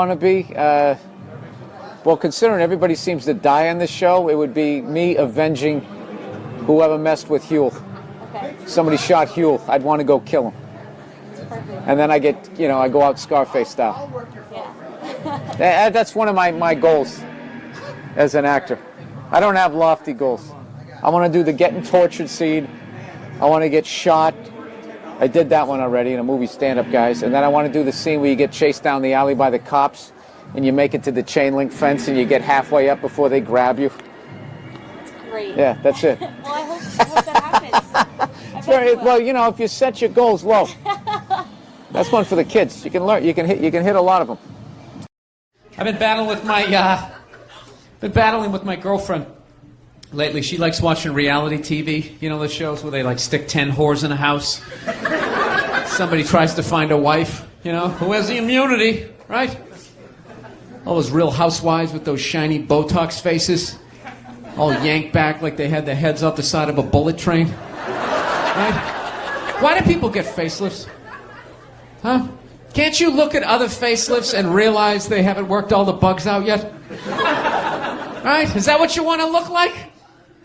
Want to be? Well, considering everybody seems to die on this show, it would be me avenging whoever messed with Huel. Okay. Somebody shot Huel. I'd want to go kill him. And then I get, I go out Scarface style. Yeah. That's one of my goals as an actor. I don't have lofty goals. I want to do the getting tortured scene. I want to get shot. I did that one already in a movie, Stand Up Guys. And then I want to do the scene where you get chased down the alley by the cops and you make it to the chain link fence and you get halfway up before they grab you. That's great. Yeah, that's it. Well, I hope that happens. Well, if you set your goals low, that's one for the kids. You can learn. You can hit a lot of them. I've been battling with my girlfriend lately. She likes watching reality TV. You know the shows where they stick 10 whores in a house. Somebody tries to find a wife, who has the immunity, right? All those Real Housewives with those shiny Botox faces, all yanked back like they had their heads off the side of a bullet train. Right? Why do people get facelifts? Huh? Can't you look at other facelifts and realize they haven't worked all the bugs out yet? Right? Is that what you want to look like?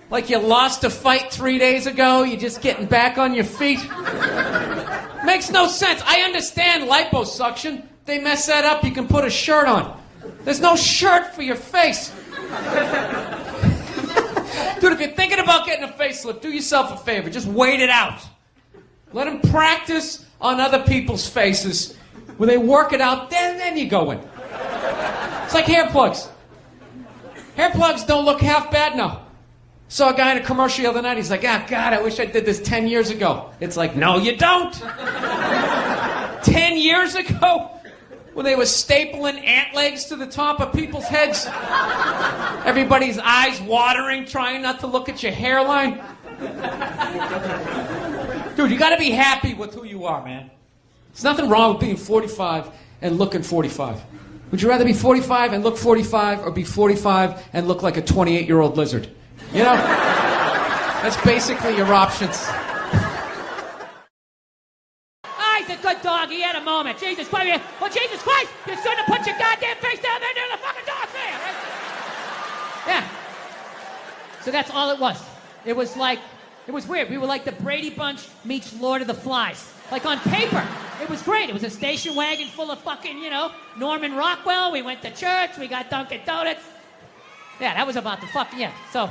Like you lost a fight 3 days ago, you're just getting back on your feet? Makes no sense. I understand liposuction. They mess that up, you can put a shirt on. There's no shirt for your face. Dude, if you're thinking about getting a facelift, do yourself a favor. Just wait it out. Let them practice on other people's faces. When they work it out, then you go in. It's like hair plugs. Hair plugs don't look half bad now. Saw a guy in a commercial the other night. He's like, God, I wish I did this 10 years ago. It's like, no, you don't. 10 years ago? When they were stapling ant legs to the top of people's heads. Everybody's eyes watering, trying not to look at your hairline. Dude, you gotta be happy with who you are, man. There's nothing wrong with being 45 and looking 45. Would you rather be 45 and look 45 or be 45 and look like a 28-year-old lizard? That's basically your options. He's a good dog. He had a moment. Jesus Christ. Well, Jesus Christ, you shouldn't have put your goddamn face down there near the fucking dog there, right? Yeah. So that's all it was. It was weird. We were like the Brady Bunch meets Lord of the Flies. Like on paper, it was great. It was a station wagon full of fucking, Norman Rockwell. We went to church. We got Dunkin' Donuts. Yeah, that was about the fucking, So,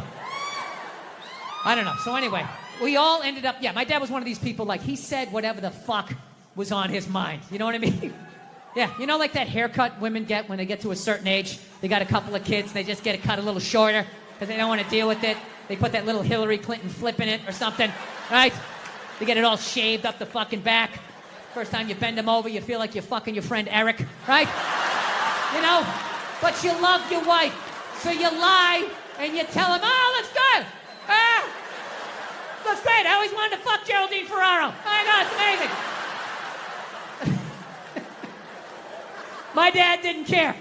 I don't know. So anyway, we all ended up, my dad was one of these people, he said whatever the fuck was on his mind. You know what I mean? Yeah, like that haircut women get when they get to a certain age. They got a couple of kids, they just get it cut a little shorter because they don't want to deal with it. They put that little Hillary Clinton flip in it or something, right? They get it all shaved up the fucking back. First time you bend them over, you feel like you're fucking your friend Eric, right? But you love your wife, so you lie and you tell him, oh, looks good. Looks great. I always wanted to fuck Geraldine Ferraro. Oh my God, it's amazing. My dad didn't care.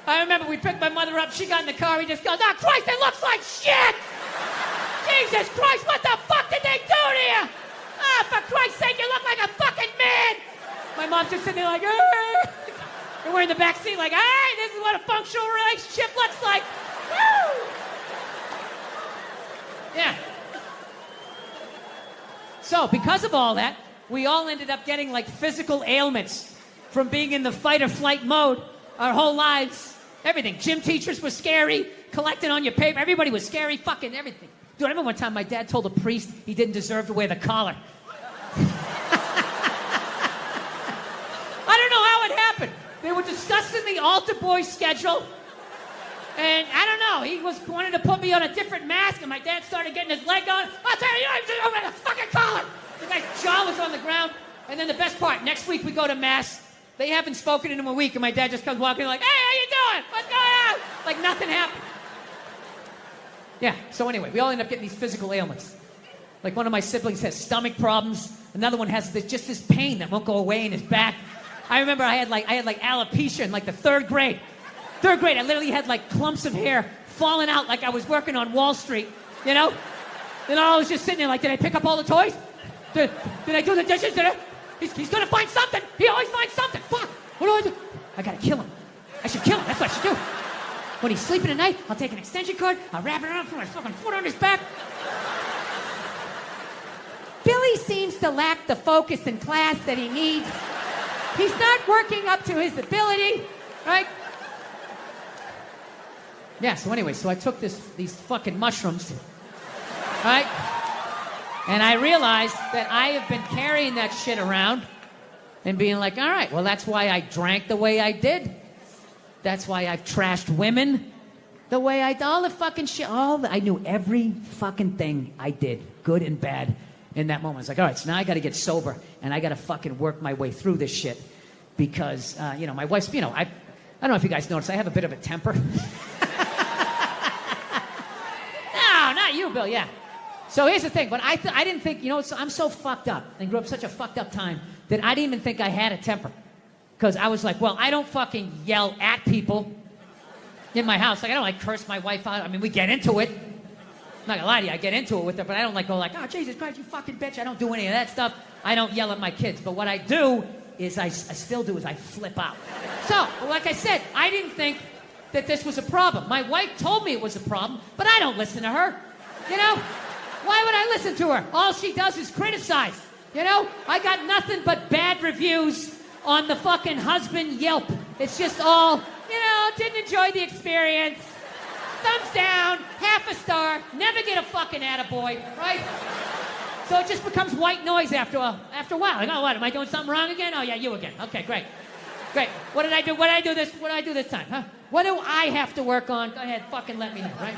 I remember we picked my mother up. She got in the car. He just goes, oh, Christ, it looks like shit. Jesus Christ, what the fuck did they do to you? Ah, for Christ's sake, you look like a fucking man. My mom's just sitting there like, and we're in the back seat like, hey, this is what a functional relationship looks like. Woo! Yeah. So, because of all that, we all ended up getting physical ailments from being in the fight or flight mode our whole lives. Everything. Gym teachers were scary, collecting on your paper. Everybody was scary, fucking everything. Dude, I remember one time my dad told a priest he didn't deserve to wear the collar. I don't know how it happened. They were discussing the altar boy schedule. And I don't know, he wanted to put me on a different mask, and my dad started getting his leg on. I'll tell you, you don't wear the fucking collar. The guy's jaw was on the ground. And then the best part, next week we go to mass. They haven't spoken in a week, and my dad just comes walking like, hey, how you doing? What's going on? Like nothing happened. Yeah, so anyway, we all end up getting these physical ailments. Like one of my siblings has stomach problems. Another one has just this pain that won't go away in his back. I remember I had alopecia in the third grade. Third grade, I literally had clumps of hair falling out like I was working on Wall Street, Then I was just sitting there did I pick up all the toys? Did I do the dishes? He's gonna find something. He always finds something. Fuck, what do I do? I gotta kill him. I should kill him. That's what I should do. When he's sleeping at night, I'll take an extension cord, I'll wrap it around, put my fucking foot on his back. Billy seems to lack the focus in class that he needs. He's not working up to his ability, right? Yeah, so anyway, so I took these fucking mushrooms, right? And I realized that I have been carrying that shit around and being like, all right, well, that's why I drank the way I did. That's why I've trashed women the way I did. All the fucking shit, I knew every fucking thing I did, good and bad, in that moment. It's like, all right, so now I got to get sober, and I got to fucking work my way through this shit. Because, my wife's, I don't know if you guys noticed, I have a bit of a temper. No, not you, Bill, yeah. So here's the thing, but I didn't think, I'm so fucked up and grew up such a fucked up time that I didn't even think I had a temper. Because I was like, well, I don't fucking yell at people in my house. Like, I don't curse my wife out. I mean, we get into it. I'm not gonna lie to you, I get into it with her, but I don't go oh, Jesus Christ, you fucking bitch. I don't do any of that stuff. I don't yell at my kids. But what I do is I flip out. So, like I said, I didn't think that this was a problem. My wife told me it was a problem, but I don't listen to her. Why would I listen to her? All she does is criticize. I got nothing but bad reviews on the fucking husband Yelp. It's just all, didn't enjoy the experience. Thumbs down, half a star, never get a fucking attaboy, right? So it just becomes white noise after a while. Like, oh, what, am I doing something wrong again? Oh, yeah, you again. Okay, great. Great. What did I do? What did I do this time, huh? What do I have to work on? Go ahead, fucking let me know, right?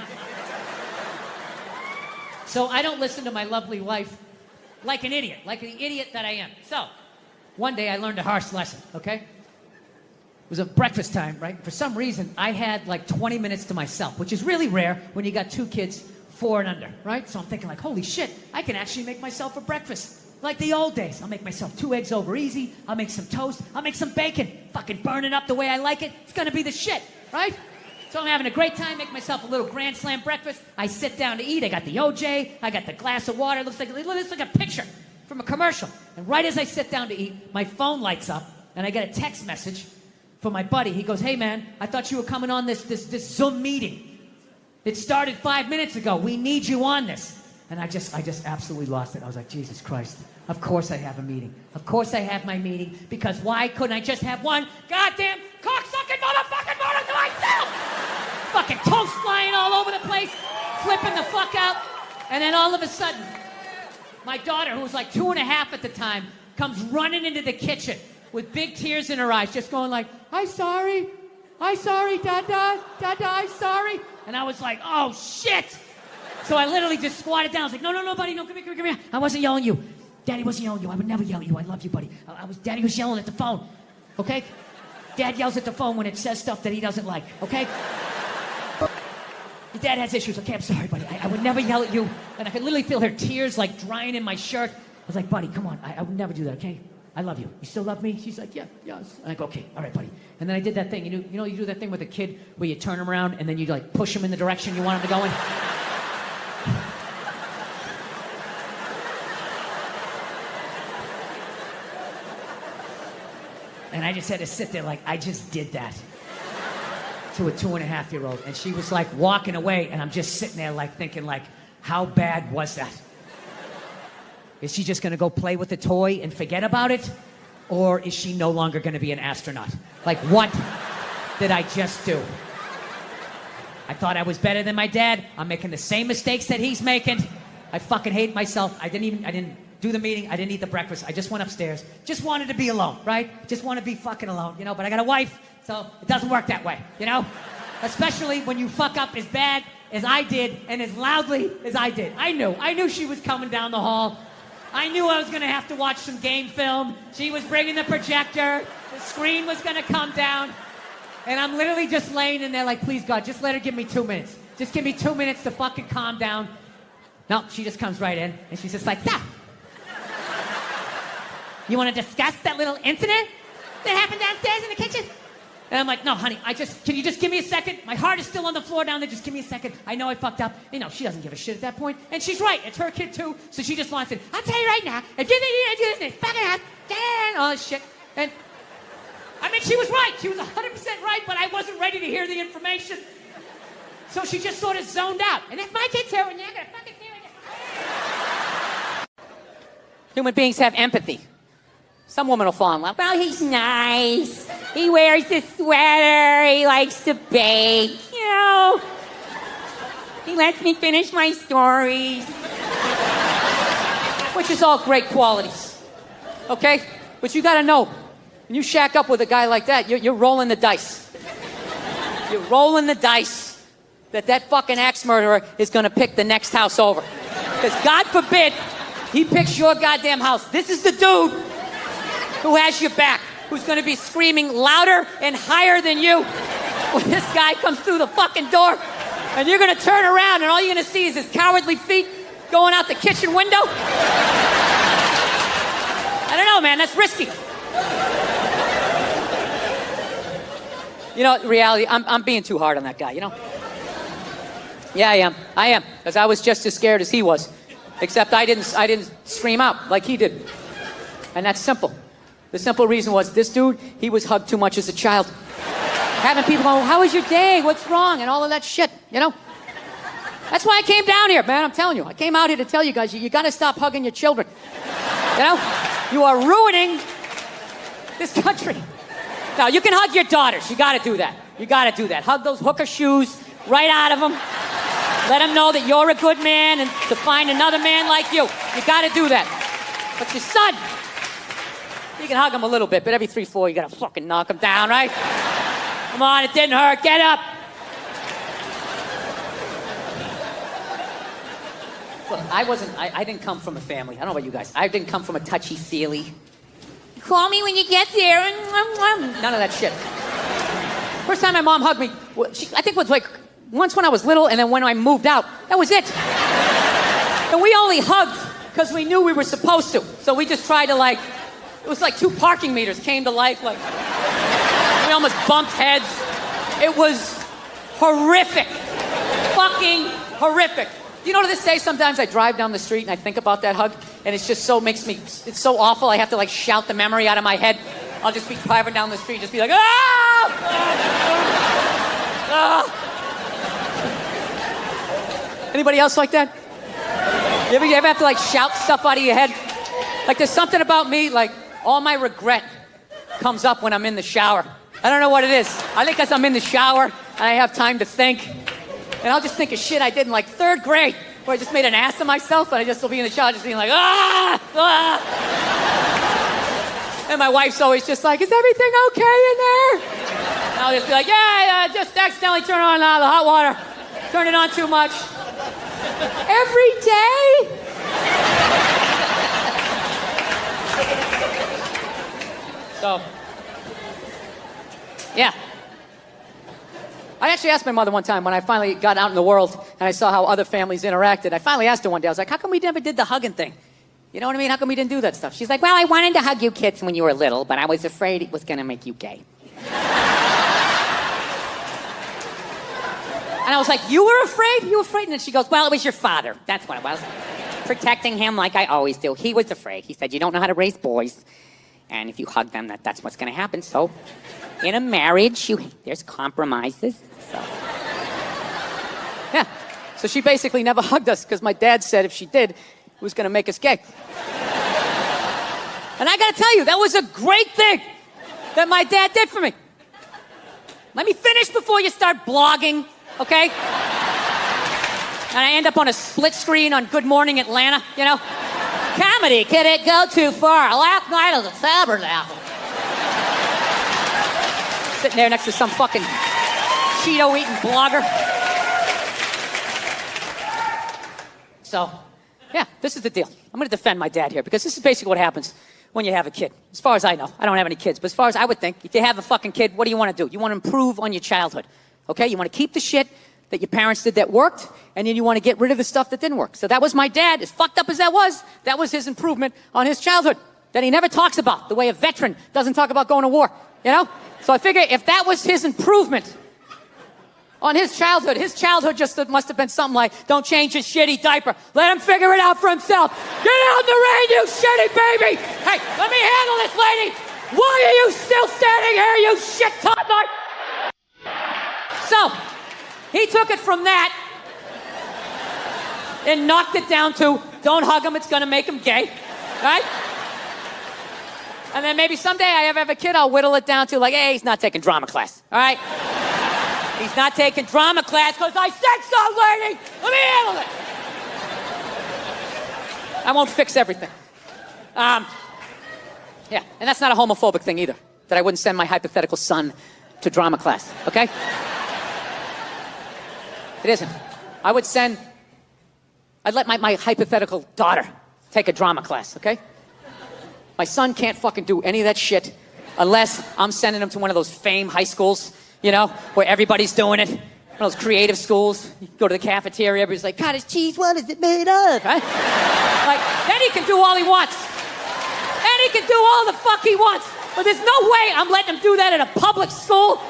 So I don't listen to my lovely wife like an idiot that I am. So one day I learned a harsh lesson, okay? It was a breakfast time, right? For some reason, I had 20 minutes to myself, which is really rare when you got 2 kids, 4 and under, right? So I'm thinking holy shit, I can actually make myself a breakfast. Like the old days. I'll make myself 2 eggs over easy. I'll make some toast. I'll make some bacon. Fucking burn it up the way I like it. It's gonna be the shit, right? So I'm having a great time, make myself a little Grand Slam breakfast. I sit down to eat. I got the OJ. I got the glass of water. It looks like a picture from a commercial. And right as I sit down to eat, my phone lights up, and I get a text message from my buddy. He goes, hey man, I thought you were coming on this Zoom meeting. It started 5 minutes ago. We need you on this. And I just absolutely lost it. I was like, Jesus Christ. Of course I have a meeting. Of course I have my meeting. Because why couldn't I just have one goddamn cocksucking motherfucking motor to myself? Fucking toast flying all over the place. Flipping the fuck out. And then all of a sudden, my daughter, who was 2.5 at the time, comes running into the kitchen with big tears in her eyes, just going I'm sorry, Dada, I'm sorry. And I was like, oh shit. So I literally just squatted down. I was like, no, buddy, no, come here. I wasn't yelling at you. Daddy wasn't yelling at you. I would never yell at you. I love you, buddy. Daddy was yelling at the phone, okay? Dad yells at the phone when it says stuff that he doesn't like, okay? Your dad has issues. Okay, I'm sorry, buddy. I would never yell at you. And I could literally feel her tears drying in my shirt. I was like, buddy, come on. I would never do that, okay? I love you. You still love me? She's like, yeah, yes. And I go, okay, all right, buddy. And then I did that thing. You do that thing with a kid where you turn him around and then you push him in the direction you want him to go in? And I just had to sit there I just did that to a 2.5-year-old. And she was walking away, and I'm just sitting there thinking how bad was that? Is she just gonna go play with the toy and forget about it? Or is she no longer gonna be an astronaut? What did I just do? I thought I was better than my dad. I'm making the same mistakes that he's making. I fucking hate myself. I didn't do the meeting. I didn't eat the breakfast. I just went upstairs. Just wanted to be alone, right? Just want to be fucking alone, but I got a wife, so it doesn't work that way, Especially when you fuck up as bad as I did and as loudly as I did. I knew she was coming down the hall. I knew I was going to have to watch some game film. She was bringing the projector. The screen was going to come down. And I'm literally just laying in there please, God, just let her give me 2 minutes. Just give me 2 minutes to fucking calm down. No, she just comes right in, and she's just like, stop. You want to discuss that little incident that happened downstairs in the kitchen? And I'm like, no, honey, can you just give me a second? My heart is still on the floor down there. Just give me a second. I know I fucked up. She doesn't give a shit at that point. And she's right. It's her kid, too. So she just wants it. I'll tell you right now, if you think you need to do this, fucking all this shit. And, she was right. She was 100% right, but I to hear the information. So she just sort of zoned out. And if my kid's here, and you're gonna fucking hear it. Human beings have empathy. Some woman will fall in love. Well, he's nice. He wears a sweater. He likes to bake. You know. He lets me finish my stories. Which is all great qualities. Okay? But you gotta know, when you shack up with a guy like that, you're rolling the dice. You're rolling the dice that fucking axe murderer is gonna pick the next house over. Because God forbid he picks your goddamn house. This is the dude who has your back, who's gonna be screaming louder and higher than you when this guy comes through the fucking door. And you're gonna turn around and all you're gonna see is his cowardly feet going out the kitchen window. I don't know, man, that's risky. You know, reality, I'm being too hard on that guy, you know? Yeah, I am, because I was just as scared as he was. Except I didn't scream out like he did. And that's simple. The simple reason was this dude, he was hugged too much as a child. Having people go, how was your day? What's wrong? And all of that shit, you know? That's why I came down here, man, I'm telling you. I came out here to tell you guys, you gotta stop hugging your children. You know? You are ruining this country. Now, you can hug your daughters. You gotta do that. You gotta do that. Hug those hooker shoes right out of them. Let them know that you're a good man and to find another man like you. You gotta do that. But your son, you can hug him a little bit, but every 3-4, you gotta fucking knock him down, right? Come on, it didn't hurt. Get up. Look, I didn't come from a family. I don't know about you guys. I didn't come from a touchy-feely. Call me when you get there. None of that shit. First time my mom hugged me, I think it was like once when I was little, and then when I moved out. That was it. And we only hugged because we knew we were supposed to. So we just tried to it was like 2 parking meters came to life. Like, we almost bumped heads. It was horrific. Fucking horrific. You know, to this day, sometimes I drive down the street and I think about that hug, and it's just it's so awful, I have to shout the memory out of my head. I'll just be driving down the street, just be like, ah! Ah! Anybody else like that? You ever have to shout stuff out of your head? There's something about me, all my regret comes up when I'm in the shower. I don't know what it is. I think because I'm in the shower and I have time to think. And I'll just think of shit I did in 3rd grade, where I just made an ass of myself, and I just will be in the shower just being like, ah! Ah! And my wife's always just like, is everything okay in there? And I'll just be like, yeah, just accidentally turn on the hot water. Turn it on too much. Every day? So, yeah. I actually asked my mother one time when I finally got out in the world and I saw how other families interacted. I finally asked her one day, I was like, how come we never did the hugging thing? You know what I mean? How come we didn't do that stuff? She's like, well, I wanted to hug you kids when you were little, but I was afraid it was going to make you gay. And I was like, you were afraid? You were afraid? And then she goes, well, it was your father. That's what it was. Protecting him like I always do. He was afraid. He said, you don't know how to raise boys. And if you hug them, that's what's going to happen. So in a marriage, there's compromises. So. Yeah. So she basically never hugged us because my dad said if she did, it was going to make us gay. And I got to tell you, that was a great thing that my dad did for me. Let me finish before you start blogging, okay? And I end up on a split screen on Good Morning Atlanta, you know? Comedy, could it go too far? Last night was a tabernacle. Sitting there next to some fucking Cheeto-eating blogger. So, yeah, this is the deal. I'm going to defend my dad here because this is basically what happens when you have a kid. As far as I know, I don't have any kids, but as far as I would think, if you have a fucking kid, what do you want to do? You want to improve on your childhood, okay? You want to keep the shit that your parents did that worked, and then you want to get rid of the stuff that didn't work. So that was my dad, as fucked up as that was his improvement on his childhood that he never talks about, the way a veteran doesn't talk about going to war, you know? So I figure if that was his improvement on his childhood just must have been something like, don't change his shitty diaper. Let him figure it out for himself. Get out in the rain, you shitty baby. Hey, let me handle this lady. Why are you still standing here, you shit toddler? So, he took it from that and knocked it down to, don't hug him, it's gonna make him gay, right? And then maybe someday I have a kid, I'll whittle it down to like, hey, he's not taking drama class, all right? He's not taking drama class because I said so, lady! Let me handle it! I won't fix everything. Yeah, and that's not a homophobic thing either, that I wouldn't send my hypothetical son to drama class, okay? It isn't. I'd let my hypothetical daughter take a drama class, okay? My son can't fucking do any of that shit unless I'm sending him to one of those fame high schools, you know, where everybody's doing it. One of those creative schools. You go to the cafeteria, everybody's like, cottage cheese, what is it made of? Right? Like, then he can do all he wants. And he can do all the fuck he wants. But there's no way I'm letting him do that at a public school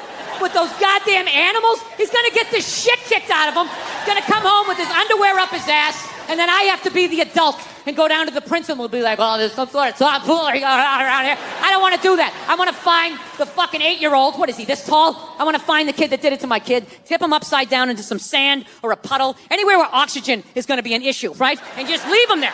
with those goddamn animals. He's gonna get the shit kicked out of him. He's gonna come home with his underwear up his ass, and then I have to be the adult and go down to the principal and be like, oh, there's some sort of tomfoolery going on around here. I don't want to do that. I want to find the fucking 8-year-old. What is he, this tall? I want to find the kid that did it to my kid, tip him upside down into some sand or a puddle, anywhere where oxygen is going to be an issue, right? And just leave him there.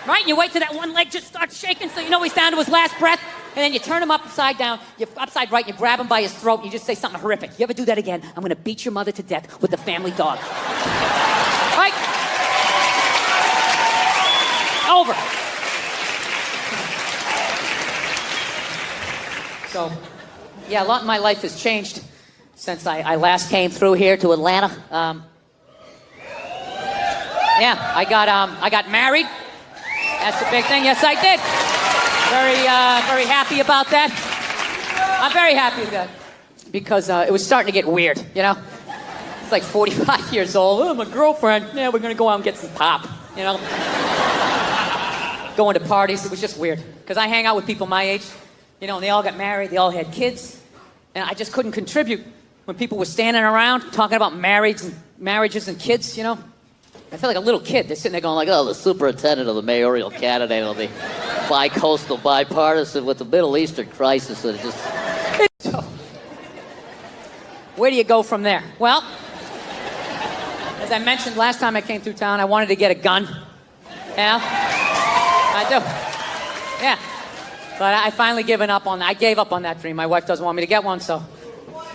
Right? And you wait till that one leg just starts shaking so you know he's down to his last breath. And then you turn him upside down, you're upside right, you grab him by his throat, and you just say something horrific. You ever do that again? I'm going to beat your mother to death with the family dog. Right? Over. So, yeah, a lot in my life has changed since I last came through here to Atlanta. Yeah, I got married. That's the big thing. Yes, I did. Very happy about that. I'm very happy with that because it was starting to get weird, you know? It's like 45 years old. Oh, my girlfriend. Yeah, we're going to go out and get some pop, you know? Going to parties, it was just weird. Because I hang out with people my age, you know, and they all got married, they all had kids, and I just couldn't contribute when people were standing around talking about marriages and kids, you know. I feel like a little kid. They're sitting there going like, oh, the superintendent of the mayoral candidate will be bi-coastal, bipartisan with the Middle Eastern crisis. And it just... So, where do you go from there? Well, as I mentioned last time I came through town, I wanted to get a gun. Yeah, I do. Yeah, but I finally given up on that. I gave up on that dream. My wife doesn't want me to get one, so...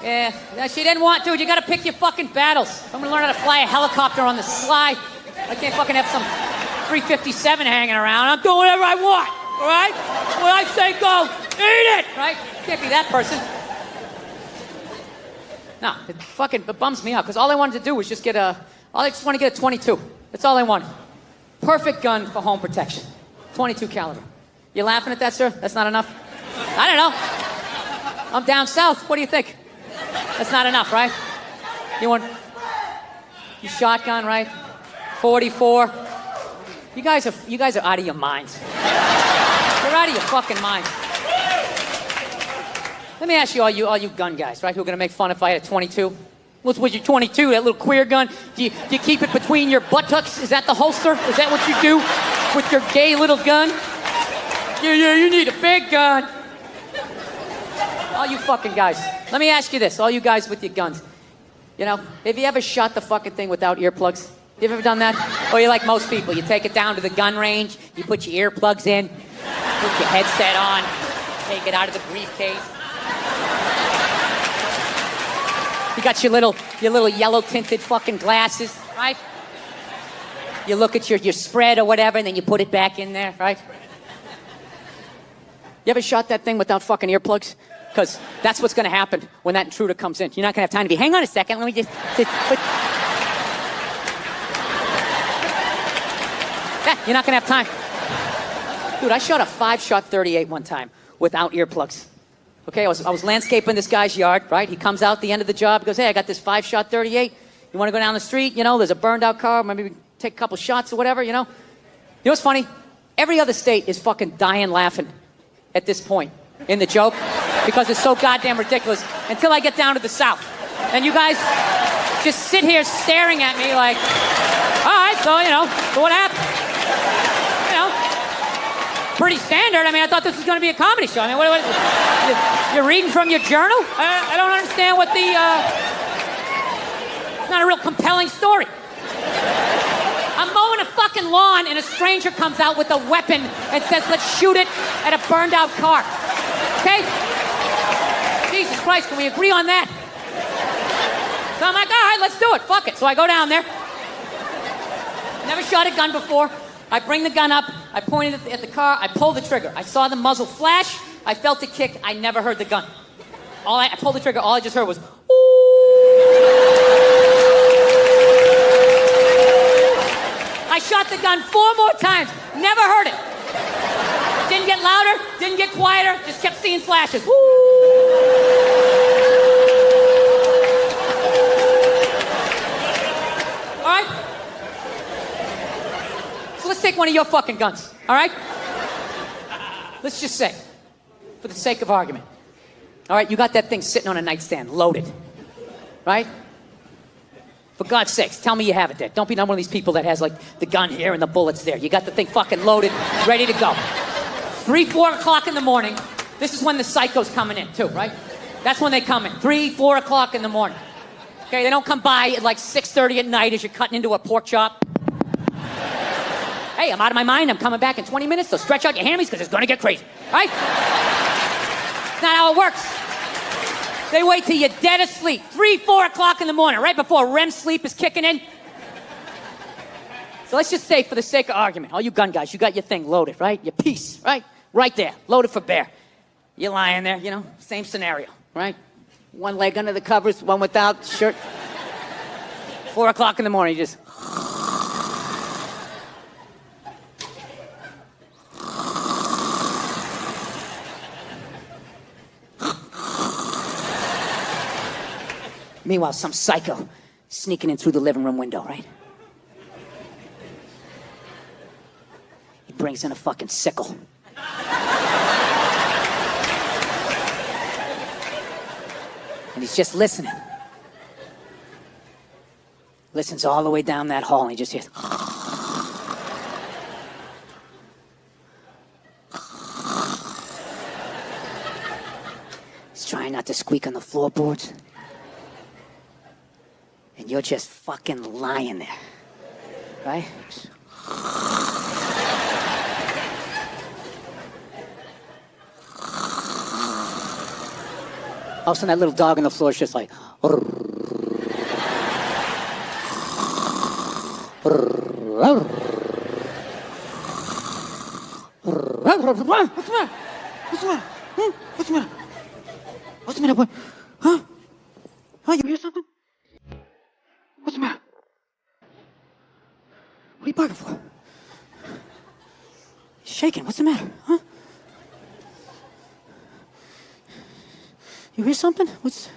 Yeah, she didn't want to. You gotta pick your fucking battles. I'm gonna learn how to fly a helicopter on the sly. I can't fucking have some 357 hanging around. I'm doing whatever I want, all right? When I say go, eat it, right? Can't be that person. No, it bums me out, because all I wanted to do was just I just want to get a 22. That's all I wanted. Perfect gun for home protection. 22 caliber. You laughing at that, sir? That's not enough? I don't know. I'm down south. What do you think? That's not enough, right? You want your shotgun, right? 44. You guys are out of your minds. You're out of your fucking minds. Let me ask you, all you gun guys, right? Who are gonna make fun if I had a 22? What's with your 22? That little queer gun? Do you keep it between your buttocks? Is that the holster? Is that what you do with your gay little gun? Yeah, you need a big gun. All you fucking guys. Let me ask you this, all you guys with your guns. You know, have you ever shot the fucking thing without earplugs? You ever done that? Or you like most people, you take it down to the gun range, you put your earplugs in, put your headset on, take it out of the briefcase. You got your little yellow tinted fucking glasses, right? You look at your spread or whatever, and then you put it back in there, right? You ever shot that thing without fucking earplugs? Because that's what's going to happen when that intruder comes in. You're not going to have time to be, hang on a second, let me just yeah, you're not going to have time. Dude, I shot a 5-shot 38 one time without earplugs. Okay, I was landscaping this guy's yard, right? He comes out at the end of the job, he goes, hey, I got this 5-shot 38. You want to go down the street? You know, there's a burned out car, maybe we take a couple shots or whatever, you know? You know what's funny? Every other state is fucking dying laughing at this point in the joke because it's so goddamn ridiculous until I get down to the South. And you guys just sit here staring at me like, all right, so, you know, so what happened? You know, pretty standard. I mean, I thought this was going to be a comedy show. I mean, what you're reading from your journal? I don't understand what the not a real compelling story. I'm mowing a fucking lawn and a stranger comes out with a weapon and says, let's shoot it at a burned out car. Okay? Jesus Christ, can we agree on that? So I'm like, all right, let's do it. Fuck it. So I go down there. Never shot a gun before. I bring the gun up. I pointed it at the car. I pull the trigger. I saw the muzzle flash. I felt the kick. I never heard the gun. I pulled the trigger. All I just heard was, I shot the gun 4 more times. Never heard it. Didn't get louder. Didn't get quieter. Just kept seeing flashes. All right? So let's take one of your fucking guns. All right? Let's just say, for the sake of argument. All right, you got that thing sitting on a nightstand, loaded. Right? For God's sakes, tell me you have it there. Don't be one of these people that has, like, the gun here and the bullets there. You got the thing fucking loaded, ready to go. 3, 4 o'clock in the morning. This is when the psycho's coming in, too, right? That's when they come in. 3, 4 o'clock in the morning. Okay, they don't come by at, like, 6:30 at night as you're cutting into a pork chop. Hey, I'm out of my mind. I'm coming back in 20 minutes, so stretch out your hammies because it's going to get crazy, right? That's not how it works. They wait till you're dead asleep. 3, 4 o'clock in the morning, right before REM sleep is kicking in. So let's just say, for the sake of argument, all you gun guys, you got your thing loaded, right? Your piece, right? Right there, loaded for bear. You're lying there, you know, same scenario, right? One leg under the covers, one without, shirt. 4 o'clock in the morning, you just... Meanwhile, some psycho sneaking in through the living room window, right? He brings in a fucking sickle. And he's just listening. Listens all the way down that hall and he just hears... He's trying not to squeak on the floorboards. And you're just fucking lying there, right? All of a sudden, that little dog on the floor is just like... What's the matter? What's the matter? What's the matter? What's the matter? What's the matter, boy? Huh? Huh, you hear something? What's the matter? What are you barking for? He's shaking. What's the matter? Huh? You hear something? What's...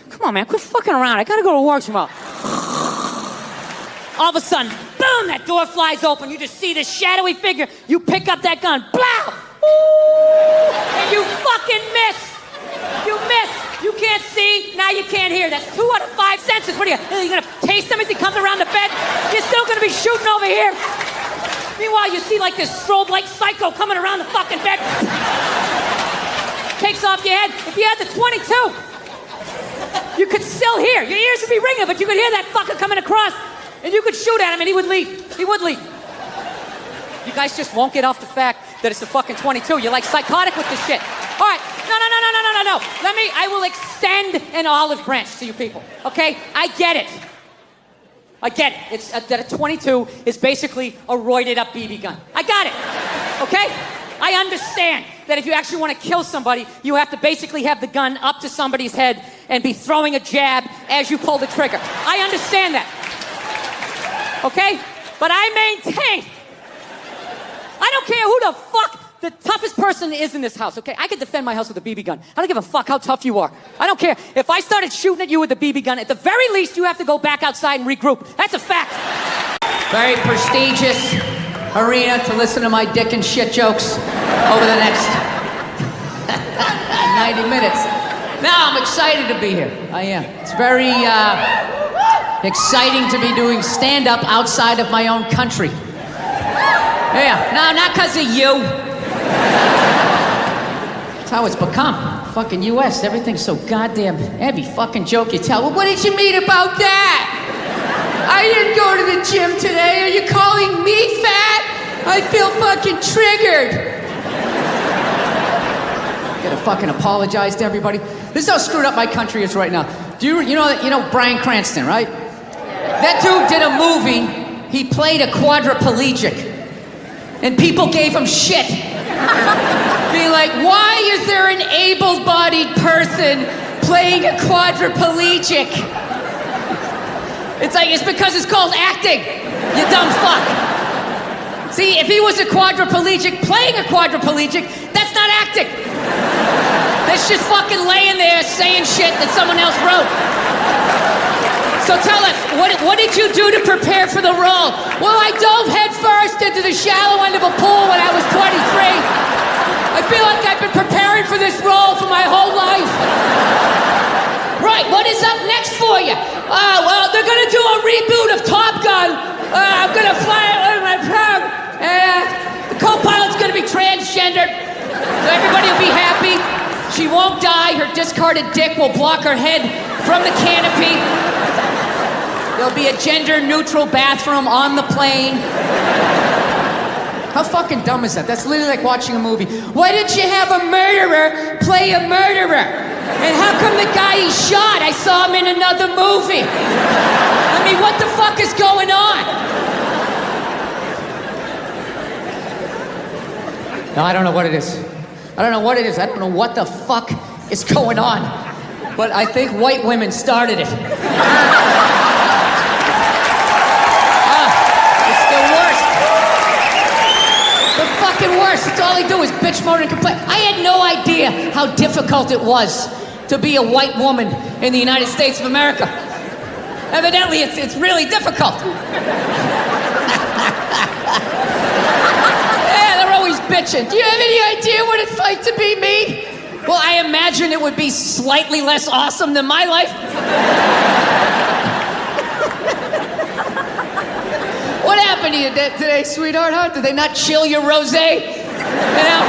Come on, man. Quit fucking around. I gotta go to work tomorrow. All of a sudden, boom, that door flies open. You just see this shadowy figure. You pick up that gun. Blow! Ooh! And you fucking miss. You miss. You can't see. Now you can't hear. That's 2 out of 5 senses. What are you going to taste him as he comes around the bed? You're still going to be shooting over here. Meanwhile, you see like this strobe light psycho coming around the fucking bed. Takes off your head. If you had the 22, you could still hear. Your ears would be ringing, but you could hear that fucker coming across. And you could shoot at him and he would leave. He would leave. You guys just won't get off the fact that it's a fucking 22. You're like psychotic with this shit. All right. No. I will extend an olive branch to you people. Okay? I get it. It's that a 22 is basically a roided up BB gun. I got it. Okay? I understand that if you actually want to kill somebody, you have to basically have the gun up to somebody's head and be throwing a jab as you pull the trigger. I understand that. Okay? But I maintain, I don't care who the fuck the toughest person is in this house, okay? I can defend my house with a BB gun. I don't give a fuck how tough you are. I don't care. If I started shooting at you with a BB gun, at the very least, you have to go back outside and regroup. That's a fact. Very prestigious arena to listen to my dick and shit jokes over the next 90 minutes. Now, I'm excited to be here. I am. It's very, Exciting to be doing stand-up outside of my own country. Yeah, no, not because of you. That's how it's become. Fucking US, everything's so goddamn every fucking joke you tell. Well, what did you mean about that? I didn't go to the gym today. Are you calling me fat? I feel fucking triggered. Gotta fucking apologize to everybody. This is how screwed up my country is right now. Do you know Bryan Cranston, right? That dude did a movie. He played a quadriplegic. And people gave him shit. Being like, why is there an able-bodied person playing a quadriplegic? It's because it's called acting, you dumb fuck. See, if he was a quadriplegic playing a quadriplegic, that's not acting. That's just fucking laying there saying shit that someone else wrote. So tell us, what did you do to prepare for the role? Well, I dove headfirst into the shallow end of a pool when I was 23. I feel like I've been preparing for this role for my whole life. Right, what is up next for you? Well, they're gonna do a reboot of Top Gun. I'm gonna fly it with my plane. The co-pilot's gonna be transgendered, so everybody will be happy. She won't die. Her discarded dick will block her head from the canopy. There'll be a gender-neutral bathroom on the plane. How fucking dumb is that? That's literally like watching a movie. Why didn't you have a murderer play a murderer? And how come the guy he shot, I saw him in another movie? I mean, what the fuck is going on? No, I don't know what it is. I don't know what it is. I don't know what the fuck is going on. But I think white women started it. Worse. It's all they do is bitch, moan, and complain. I had no idea how difficult it was to be a white woman in the United States of America. Evidently, it's really difficult. Yeah, they're always bitching. Do you have any idea what it's like to be me? Well, I imagine it would be slightly less awesome than my life. What happened to you today, sweetheart, huh? Did they not chill your rosé? You know?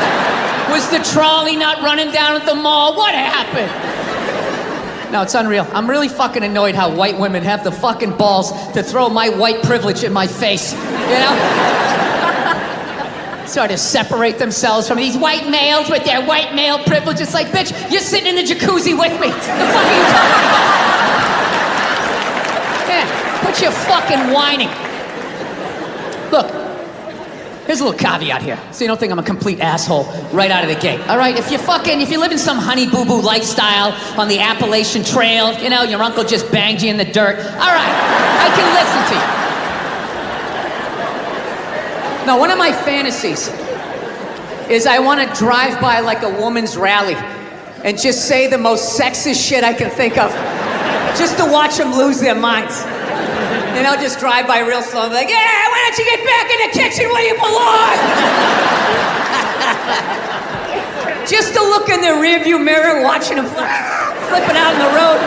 Was the trolley not running down at the mall? What happened? No, it's unreal. I'm really fucking annoyed how white women have the fucking balls to throw my white privilege in my face, you know? Sort of separate themselves from these white males with their white male privilege. It's like, bitch, you're sitting in the jacuzzi with me. The fuck are you talking about? Yeah, quit your fucking whining. Look, here's a little caveat here, so you don't think I'm a complete asshole right out of the gate. All right, if you live in some honey boo boo lifestyle on the Appalachian Trail, you know, your uncle just banged you in the dirt. All right, I can listen to you. Now, one of my fantasies is I want to drive by like a woman's rally and just say the most sexist shit I can think of, just to watch them lose their minds. You know, just drive by real slow and be like, yeah, why don't you get back in the kitchen where you belong? Just to look in the rearview mirror, watching them flipping out on the road,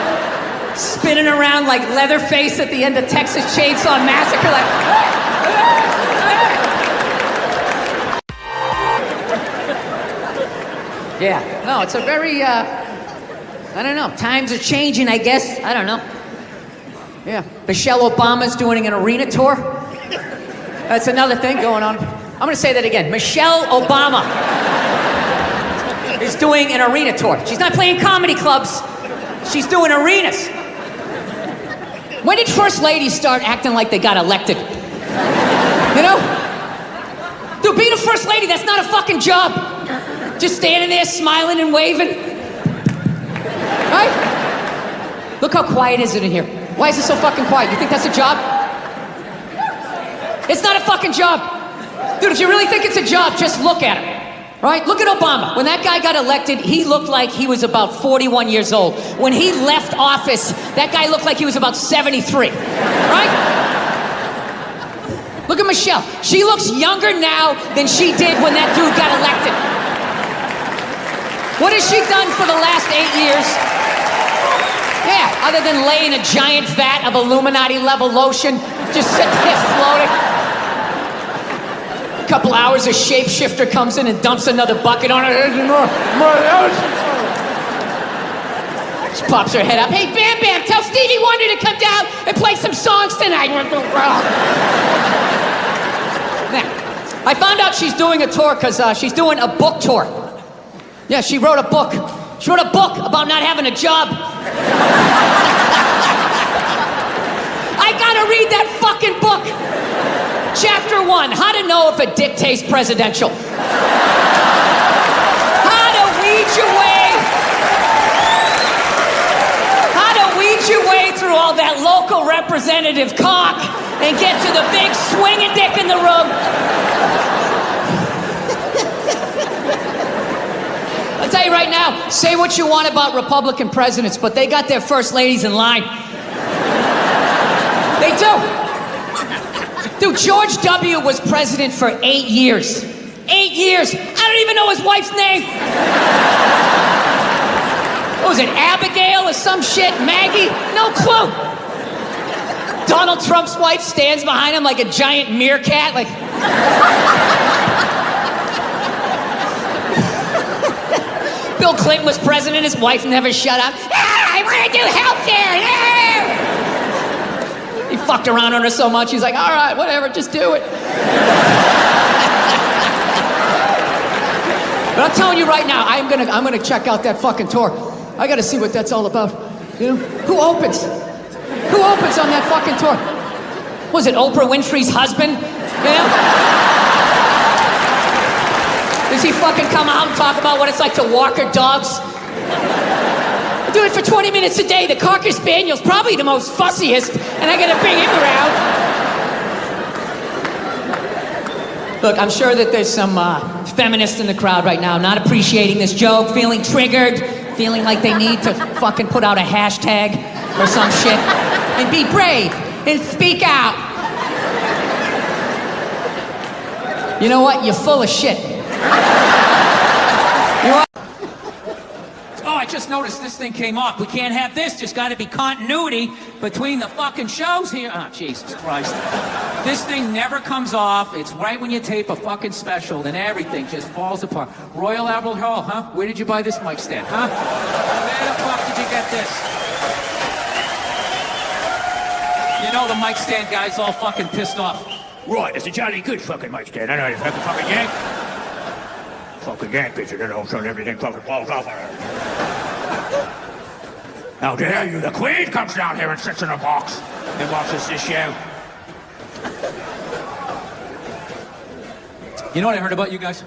spinning around like Leatherface at the end of Texas Chainsaw Massacre, like... Yeah, no, it's a very, I don't know, times are changing, I guess, I don't know. Yeah, Michelle Obama's doing an arena tour. That's another thing going on. I'm gonna say that again. Michelle Obama is doing an arena tour. She's not playing comedy clubs. She's doing arenas. When did first ladies start acting like they got elected? You know? Dude, being a first lady, that's not a fucking job. Just standing there smiling and waving. Right? Look how quiet is it in here. Why is it so fucking quiet? You think that's a job? It's not a fucking job. Dude, if you really think it's a job, just look at it. Right? Look at Obama. When that guy got elected, he looked like he was about 41 years old. When he left office, that guy looked like he was about 73. Right? Look at Michelle. She looks younger now than she did when that dude got elected. What has she done for the last 8 years? Yeah, other than laying a giant vat of Illuminati-level lotion, just sitting there floating. A couple hours, a shapeshifter comes in and dumps another bucket on her. She pops her head up. Hey, Bam Bam, tell Stevie Wonder to come down and play some songs tonight. Now, I found out she's doing a tour because she's doing a book tour. Yeah, she wrote a book. She wrote a book about not having a job. I gotta read that fucking book. Chapter 1, how to know if a dick tastes presidential. How to weed your way through all that local representative cock and get to the big swinging dick in the room. I'll tell you right now, say what you want about Republican presidents, but they got their first ladies in line. They do. Dude, George W. was president for 8 years. 8 years. I don't even know his wife's name. What was it, Abigail or some shit? Maggie? No clue. Donald Trump's wife stands behind him like a giant meerkat, like... Bill Clinton was president, his wife never shut up. Ah, I want to do healthcare, yeah! He fucked around on her so much, he's like, all right, whatever, just do it. But I'm telling you right now, I'm gonna check out that fucking tour. I gotta see what that's all about. You know? Who opens? Who opens on that fucking tour? Was it Oprah Winfrey's husband? You know? Does he fucking come out and talk about what it's like to walk her dogs? I do it for 20 minutes a day. The Cocker Spaniel's probably the most fussiest, and I gotta bring him around. Look, I'm sure that there's some feminists in the crowd right now not appreciating this joke, feeling triggered, feeling like they need to fucking put out a hashtag or some shit and be brave and speak out. You know what? You're full of shit. Oh, I just noticed this thing came off. We can't have this. Just got to be continuity between the fucking shows here. Oh, Jesus Christ. This thing never comes off. It's right when you tape a fucking special, then everything just falls apart. Royal Albert Hall, huh? Where did you buy this mic stand, huh? Where the fuck did you get this? You know the mic stand guy's all fucking pissed off. Right, it's a jolly good fucking mic stand. I know it's fucking yank. Fucking yank bitch, and all of a sudden everything fucking falls off. How dare you? The Queen comes down here and sits in a box and watches this show. You know what I heard about you guys?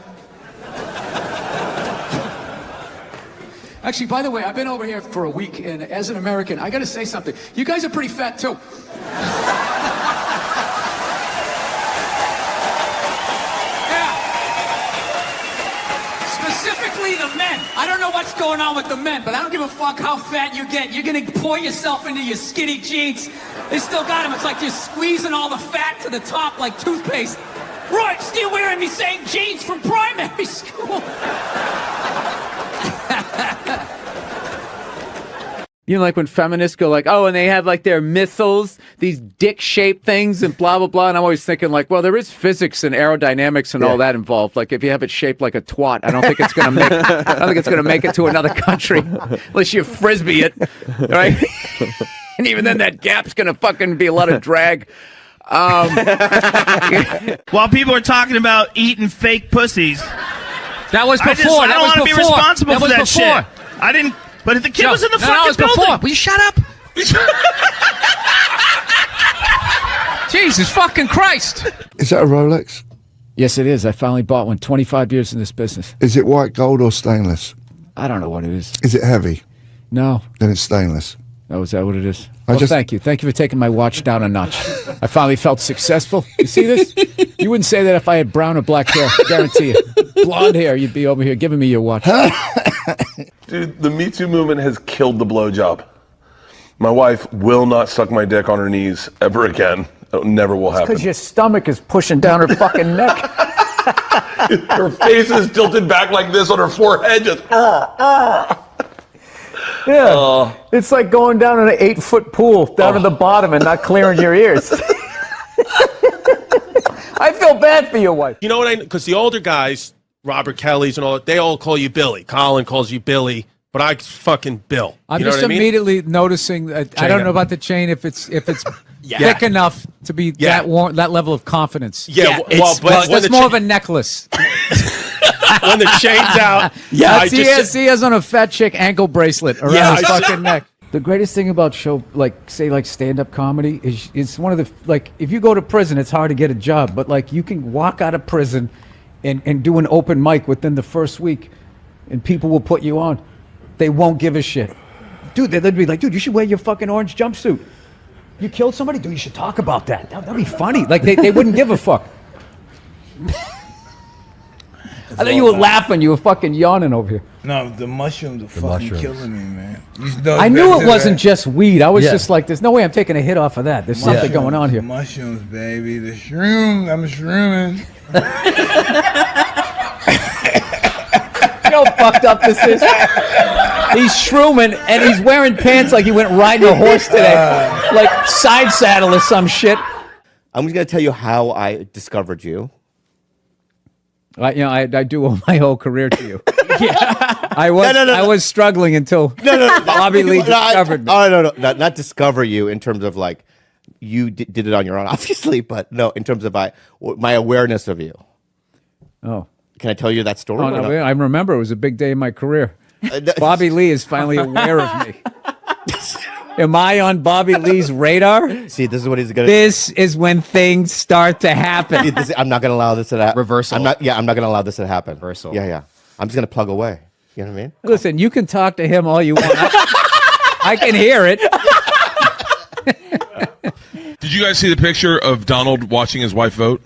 Actually, by the way, I've been over here for a week, and as an American, I gotta say something. You guys are pretty fat, too. Specifically the men. I don't know what's going on with the men, but I don't give a fuck how fat you get. You're gonna pour yourself into your skinny jeans. They still got them. It's like you're squeezing all the fat to the top like toothpaste. Right, still wearing me same jeans from primary school. You know, like when feminists go like, oh, and they have like their missiles, these dick-shaped things and blah, blah, blah. And I'm always thinking like, well, there is physics and aerodynamics and all that involved. Like if you have it shaped like a twat, I don't think it's going to make it to another country unless you frisbee it, right? And even then that gap's going to fucking be a lot of drag. While people are talking about eating fake pussies. That was before. I don't want to be responsible for that shit. I didn't... But if the kid was in the fucking building... Before. Will you shut up? Jesus fucking Christ. Is that a Rolex? Yes, it is. I finally bought one. 25 years in this business. Is it white gold or stainless? I don't know what it is. Is it heavy? No. Then it's stainless. Oh, is that what it is? Well, thank you. Thank you for taking my watch down a notch. I finally felt successful. You see this? You wouldn't say that if I had brown or black hair. Guarantee you. Blonde hair, you'd be over here giving me your watch. Dude, the Me Too movement has killed the blowjob. My wife will not suck my dick on her knees ever again. It never will happen. Because your stomach is pushing down her fucking neck. Her face is tilted back like this on her forehead, just Yeah. It's like going down in an 8-foot pool down to the bottom and not clearing your ears. I feel bad for your wife. You know what because the older guys, Robert Kelly's and all, they all call you Billy. Colin calls you Billy, but I fucking Bill. I'm you know just what I mean? immediately noticing that I don't know about the chain if it's thick enough to be that level of confidence. Yeah, That's more of a necklace. When the chain's out. Yeah, he has on a fat chick ankle bracelet around his fucking neck. The greatest thing about stand-up comedy is it's one of the, if you go to prison, it's hard to get a job, but you can walk out of prison and do an open mic within the first week and people will put you on. They won't give a shit. Dude, they'd be like, dude, you should wear your fucking orange jumpsuit. You killed somebody? Dude, you should talk about that. That'd be funny. They wouldn't give a fuck. I thought you were laughing. You were fucking yawning over here. No, the mushrooms are fucking killing me, man. I knew it wasn't just weed. I was just like, there's no way I'm taking a hit off of that. There's something going on here. Mushrooms, baby. The shrooms. I'm shrooming. You know how fucked up this is? He's shrooming and he's wearing pants like he went riding a horse today. Like side saddle or some shit. I'm just going to tell you how I discovered you. I do owe my whole career to you. I was struggling until Bobby Lee discovered me. Oh, no, not discover you in terms of you did it on your own, obviously, but no, in terms of my awareness of you. Oh. Can I tell you that story? Oh, no, I remember it was a big day in my career. Bobby Lee is finally aware of me. Am I on Bobby Lee's radar? See, this is what he's going to... This is when things start to happen. I'm not going to allow this to happen. Reversal. I'm not going to allow this to happen. Reversal. Yeah. I'm just going to plug away. You know what I mean? Listen, you can talk to him all you want. I can hear it. Did you guys see the picture of Donald watching his wife vote?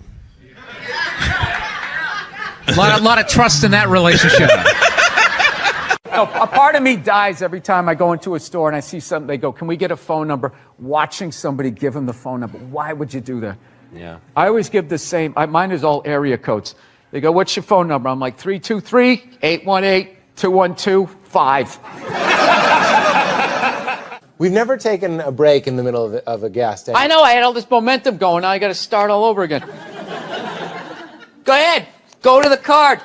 A lot of trust in that relationship. A part of me dies every time I go into a store and I see something. They go, can we get a phone number? Watching somebody give them the phone number. Why would you do that? Yeah. I always give the same. Mine is all area codes. They go, what's your phone number? I'm like 323-818-2125. We've never taken a break in the middle of a gas station. I know. I had all this momentum going. Now I got to start all over again. Go ahead. Go to the card.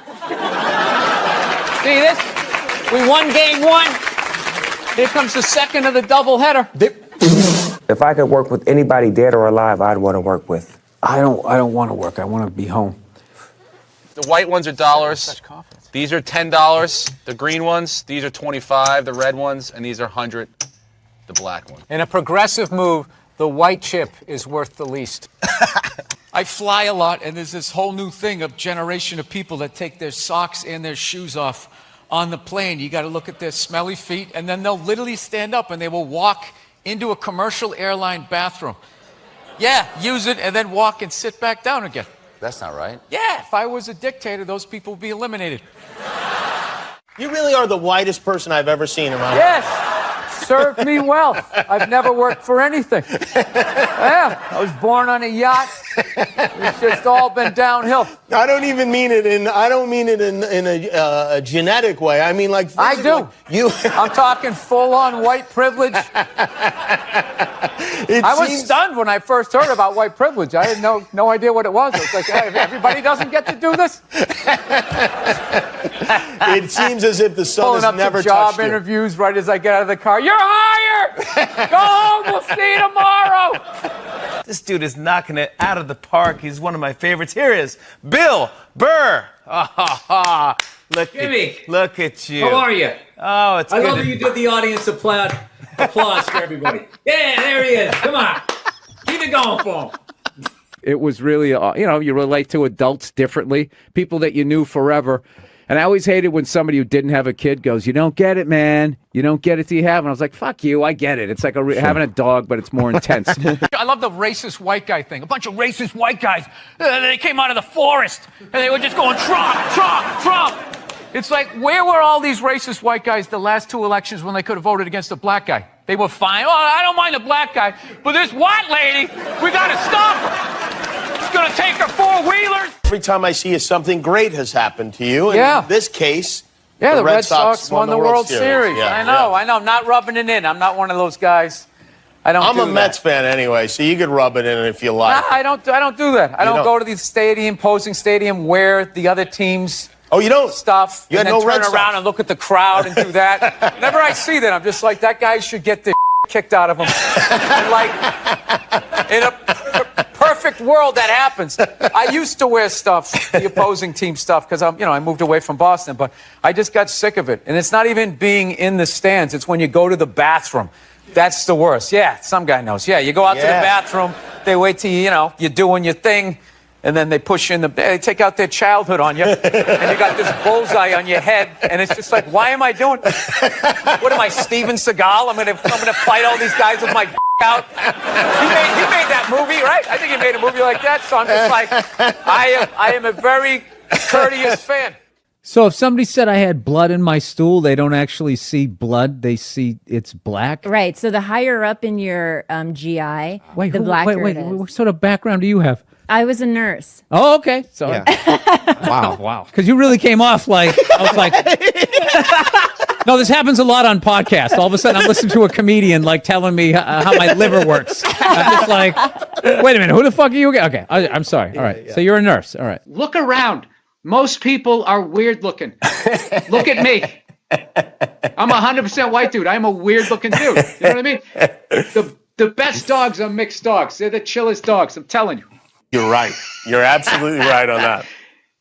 See this? We won game one. Here comes the second of the doubleheader. If I could work with anybody dead or alive, I'd want to work with. I don't want to work. I want to be home. The white ones are dollars. These are $10. The green ones, these are $25. The red ones, and these are $100. The black one. In a progressive move, the white chip is worth the least. I fly a lot, and there's this whole new thing of generation of people that take their socks and their shoes off on the plane. You got to look at their smelly feet, and then they'll literally stand up and they will walk into a commercial airline bathroom. Yeah, use it and then walk and sit back down again. That's not right. Yeah, if I was a dictator, those people would be eliminated. You really are the whitest person I've ever seen around. Yes, served me well. I've never worked for anything. Yeah, I was born on a yacht. It's just all been downhill. I don't even mean it in. I don't mean it in a genetic way. I mean like. I do. I'm talking full-on white privilege. I was stunned when I first heard about white privilege. I had no idea what it was. It's like, hey, everybody doesn't get to do this. It seems as if the sun Pulling has up never to job touched you. interviews right as I get out of the car. You're hired. Go home. We'll see you tomorrow. This dude is knocking it out of the park. He's one of my favorites. Here is Bill Burr. Look at you. How are you? Oh, it's I good. love that you did the audience applause for everybody. Yeah, there he is. Come on. Keep it going for him. It was really, you relate to adults differently, people that you knew forever. And I always hated when somebody who didn't have a kid goes, you don't get it, man. You don't get it till you have. And I was like, fuck you, I get it. It's like having a dog, but it's more intense. I love the racist white guy thing. A bunch of racist white guys. They came out of the forest, and they were just going, Trump, Trump, Trump. It's like, where were all these racist white guys the last two elections when they could have voted against a black guy? They were fine. Oh, I don't mind the black guy, but this white lady, we got to stop her. She's going to take her four-wheelers. Every time I see you, something great has happened to you. And Yeah. in this case, Yeah, the Red Sox won the World Series. Yeah, I know. I'm not rubbing it in. I'm not one of those guys. I'm a Mets fan anyway, so you could rub it in if you like. Nah, I don't do that. I don't go to the stadium, posing stadium, wear the other team's stuff. You and had then no Red turn Sox. around and look at the crowd and do that. Whenever I see that, I'm just like, that guy should get the kicked out of him. And like, in a perfect world, that happens. I used to wear stuff, the opposing team stuff, because I moved away from Boston, but I just got sick of it. And it's not even being in the stands. It's when you go to the bathroom. That's the worst. Yeah, some guy knows. Yeah, you go out to the bathroom, they wait till you're doing your thing, and then they push you in they take out their childhood on you, and you got this bullseye on your head, and it's just like, why am I doing what am I, Steven Seagal? I'm gonna fight all these guys with my out. He made that movie, right? I think he made a movie like that, so I'm just like, I am a very courteous fan. So if somebody said I had blood in my stool, they don't actually see blood. They see it's black. Right. So the higher up in your GI, the blacker it is. What sort of background do you have? I was a nurse. Oh, okay. So wow. Because you really came off like, I was like, no, this happens a lot on podcasts. All of a sudden I'm listening to a comedian like telling me how my liver works. I'm just like, wait a minute, who the fuck are you again? Okay, I'm sorry. All right. So you're a nurse. All right. Look around. Most people are weird looking. Look at me. I'm 100% white dude. I'm a weird looking dude. You know what I mean? The best dogs are mixed dogs. They're the chillest dogs. I'm telling you. You're right. You're absolutely right on that.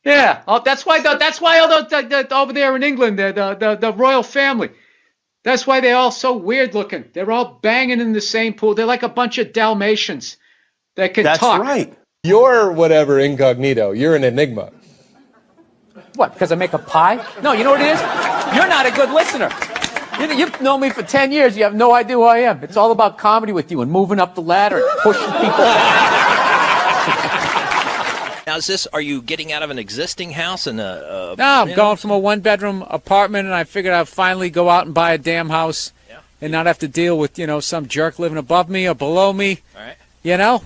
Yeah. Oh, that's why all over there in England, the royal family. That's why they're all so weird looking. They're all banging in the same pool. They're like a bunch of Dalmatians that can talk. That's right. You're whatever incognito. You're an enigma. What, because I make a pie? No, you know what it is? You're not a good listener. You've known me for 10 years. You have no idea who I am. It's all about comedy with you and moving up the ladder and pushing people. Now, are you getting out of an existing house and No, I'm going from a one-bedroom apartment, and I figured I'd finally go out and buy a damn house and not have to deal with, some jerk living above me or below me. All right. Yeah.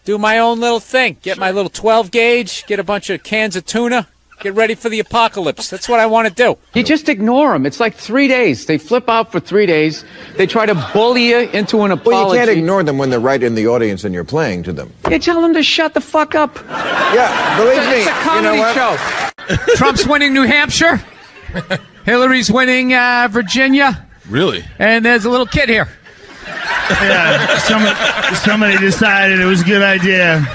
Do my own little thing. Get my little 12 gauge, get a bunch of cans of tuna. Get ready for the apocalypse. That's what I want to do. You just ignore them. It's like 3 days. They flip out for 3 days. They try to bully you into an apology. Well, you can't ignore them when they're right in the audience and you're playing to them. You tell them to shut the fuck up. Yeah, believe me. It's a comedy show. Trump's winning New Hampshire. Hillary's winning Virginia. Really? And there's a little kid here. Yeah, somebody decided it was a good idea.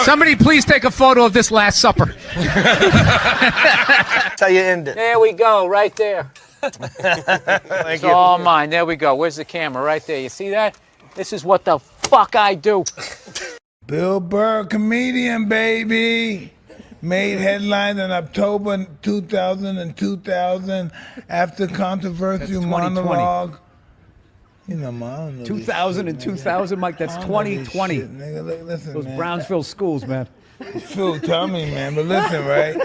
Somebody please take a photo of this Last Supper. That's how you end it. There we go, right there. Thank It's you. all mine. There we go. Where's the camera? Right there. You see that? This is what the fuck I do. Bill Burr, comedian, baby. Made headlines in October 2000 and 2000 after controversial monologue. You know, man. 2000 and 2000, Mike. That's 2020. Shit, nigga. Listen, Those man. Brownsville schools, man. It's true. Tell me, man. But listen, right?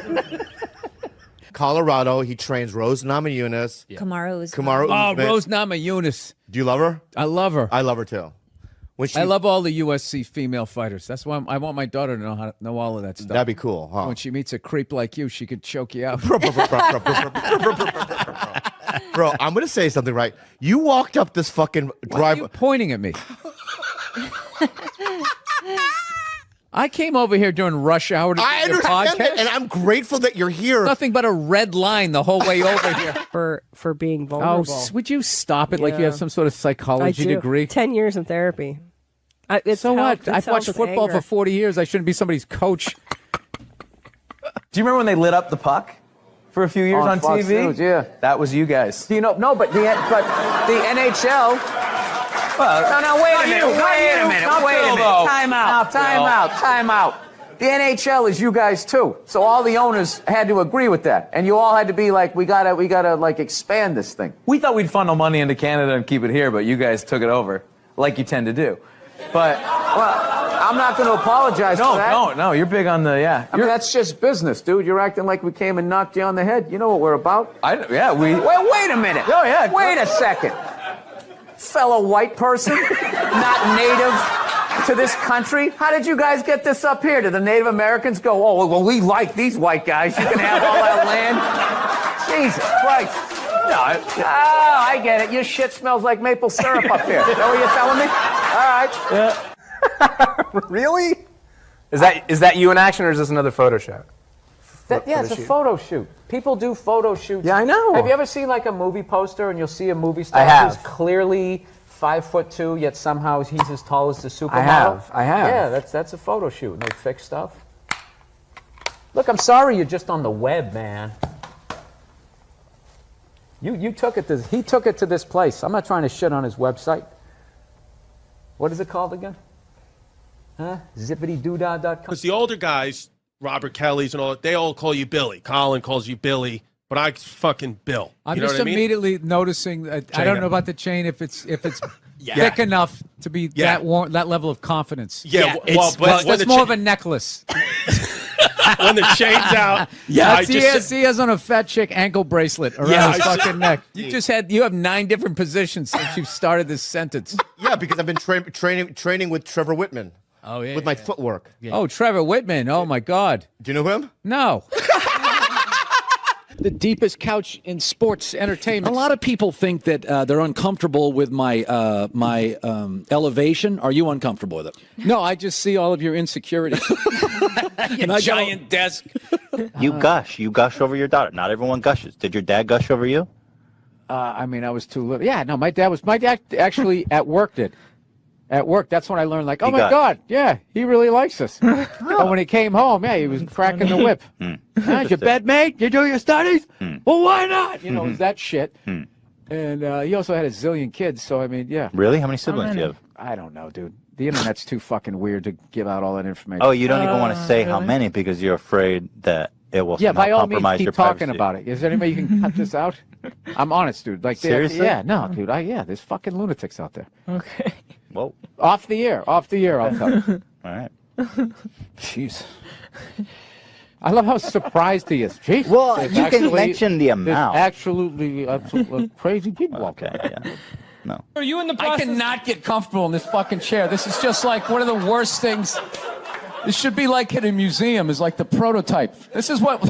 Colorado, he trains Rose Namajunas. Kamaru is Oh, Rose Namajunas. Do you love her? I love her. I love her too. I love all the USC female fighters. That's why I want my daughter to know all of that stuff. That'd be cool, huh? When she meets a creep like you, she could choke you out. Bro, I'm going to say something, right? You walked up this fucking drive. Why are you pointing at me? I came over here during rush hour to do I your understand podcast. that, and I'm grateful that you're here. Nothing but a red line the whole way over here. For being vulnerable. Oh, would you stop it like you have some sort of psychology I do. degree? 10 years in therapy. So what? I've watched football for 40 years. I shouldn't be somebody's coach. Do you remember when they lit up the puck for a few years on Fox TV? News, yeah. That was you guys. Do you know? No, but the NHL. Well, No, wait a minute. Time out. The NHL is you guys too. So all the owners had to agree with that, and you all had to be like, we gotta like expand this thing. We thought we'd funnel money into Canada and keep it here, but you guys took it over, like you tend to do. But I'm not going to apologize for that. No, you're big on the I mean, that's just business, dude. You're acting like we came and knocked you on the head. You know what we're about. Wait a minute. Oh, yeah. Wait a second. Fellow white person, not native to this country. How did you guys get this up here? Did the Native Americans go, oh, well, we like these white guys. You can have all our land. Jesus Christ. No, I get it. Your shit smells like maple syrup up there. Is that what you're telling me? All right. Really? Is that you in action, or is this another photo shoot? Yeah, it's a photo shoot. People do photo shoots. Yeah, I know. Have you ever seen like a movie poster and you'll see a movie star I have. who's clearly 5'2", yet somehow he's as tall as the supermodel? I have. Yeah, that's a photo shoot. And they fix stuff. Look, I'm sorry you're just on the web, man. You took it to, he took it to this place. I'm not trying to shit on his website. What is it called again? Huh? Zippitydoodah.com? Because the older guys, Robert Kelly's and all, they all call you Billy. Colin calls you Billy, but I fucking Bill. I'm you know just what I mean? immediately noticing. I don't know about the chain. If it's Yeah. thick enough to be Yeah. that level of confidence. Yeah, it's, but when that's the more of a necklace. when the chain's out, Yeah, I he has on a fat chick ankle bracelet around Yeah, his I- fucking neck. You have 9 different positions since you've started this sentence. Yeah, because I've been training with Trevor Whitman. Oh yeah, with my footwork. Oh, Trevor Whitman. Oh my God. Do you know him? No. The deepest couch in sports entertainment. A lot of people think that they're uncomfortable with my elevation. Are you uncomfortable with it? No, I just see all of your insecurities. Your giant desk. You gush over your daughter. Not everyone gushes. Did your dad gush over you? I mean, I was too little. Yeah, no, my dad actually at work did. At work, that's when I learned, like, oh He my got- God, yeah, he really likes us. But when he came home, yeah, he was cracking the whip. Huh, your bed mate? You do your studies? Well, why not? You know, it was that shit. And he also had a zillion kids, so I mean, yeah. Really? How many siblings do you have? I don't know, dude. The internet's too fucking weird to give out all that information. Oh, you don't even want to say how many because you're afraid that it will Yeah, somehow by all means, compromise keep your talking privacy. about it. Is there any way you can cut this out? I'm honest, dude. Like, Seriously? Yeah, no, dude. Yeah, there's fucking lunatics out there. Okay. Whoa. Off the air, I'll tell you. All right. Jeez. I love how surprised he is. Jeez. Well, There's you can actually- mention the there's amount. absolutely crazy people out Okay, there. yeah. No. Are you in the I process? cannot get comfortable in this fucking chair. This is just like one of the worst things. This should be like in a museum, is like the prototype. This is what,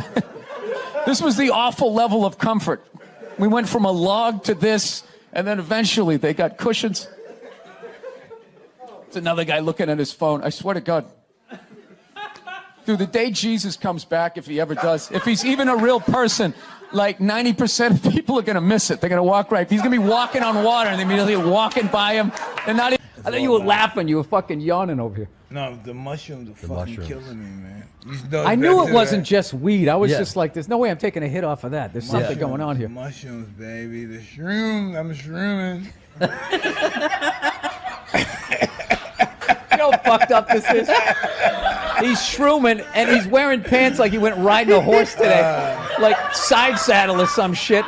this was the awful level of comfort. We went from a log to this, and then eventually they got cushions. It's another guy looking at his phone. I swear to God. Dude, the day Jesus comes back, if he ever does, if he's even a real person, like 90% of people are going to miss it. They're going to walk right. He's going to be walking on water, and they're immediately walking by him. They're not even, I thought you were laughing. You were fucking yawning over here. No, the mushrooms are fucking killing me, man. I knew it wasn't just weed. I was just like, there's no way I'm taking a hit off of that. There's something going on here. Mushrooms, baby. The shroom. I'm shrooming. You know how fucked up this is? He's shrooming, and he's wearing pants like he went riding a horse today. Like side saddle or some shit.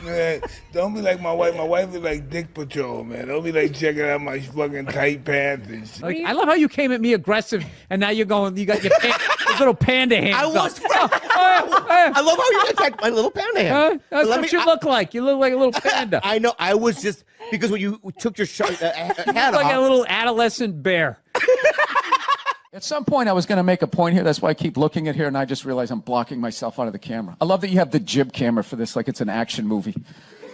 Man, don't be like my wife. My wife is like Dick Patrol, man. Don't be like checking out my fucking tight pants and shit. Like, I love how you came at me aggressive, and now you're going, you got your those little panda hands. I was. I love how you attacked my little panda hand. That's Let what me- you look like. You look like a little panda. I know. I was just because when you took your hat like off. a little adolescent bear. At some point, I was going to make a point here. That's why I keep looking at here, and I just realized I'm blocking myself out of the camera. I love that you have the jib camera for this, like it's an action movie.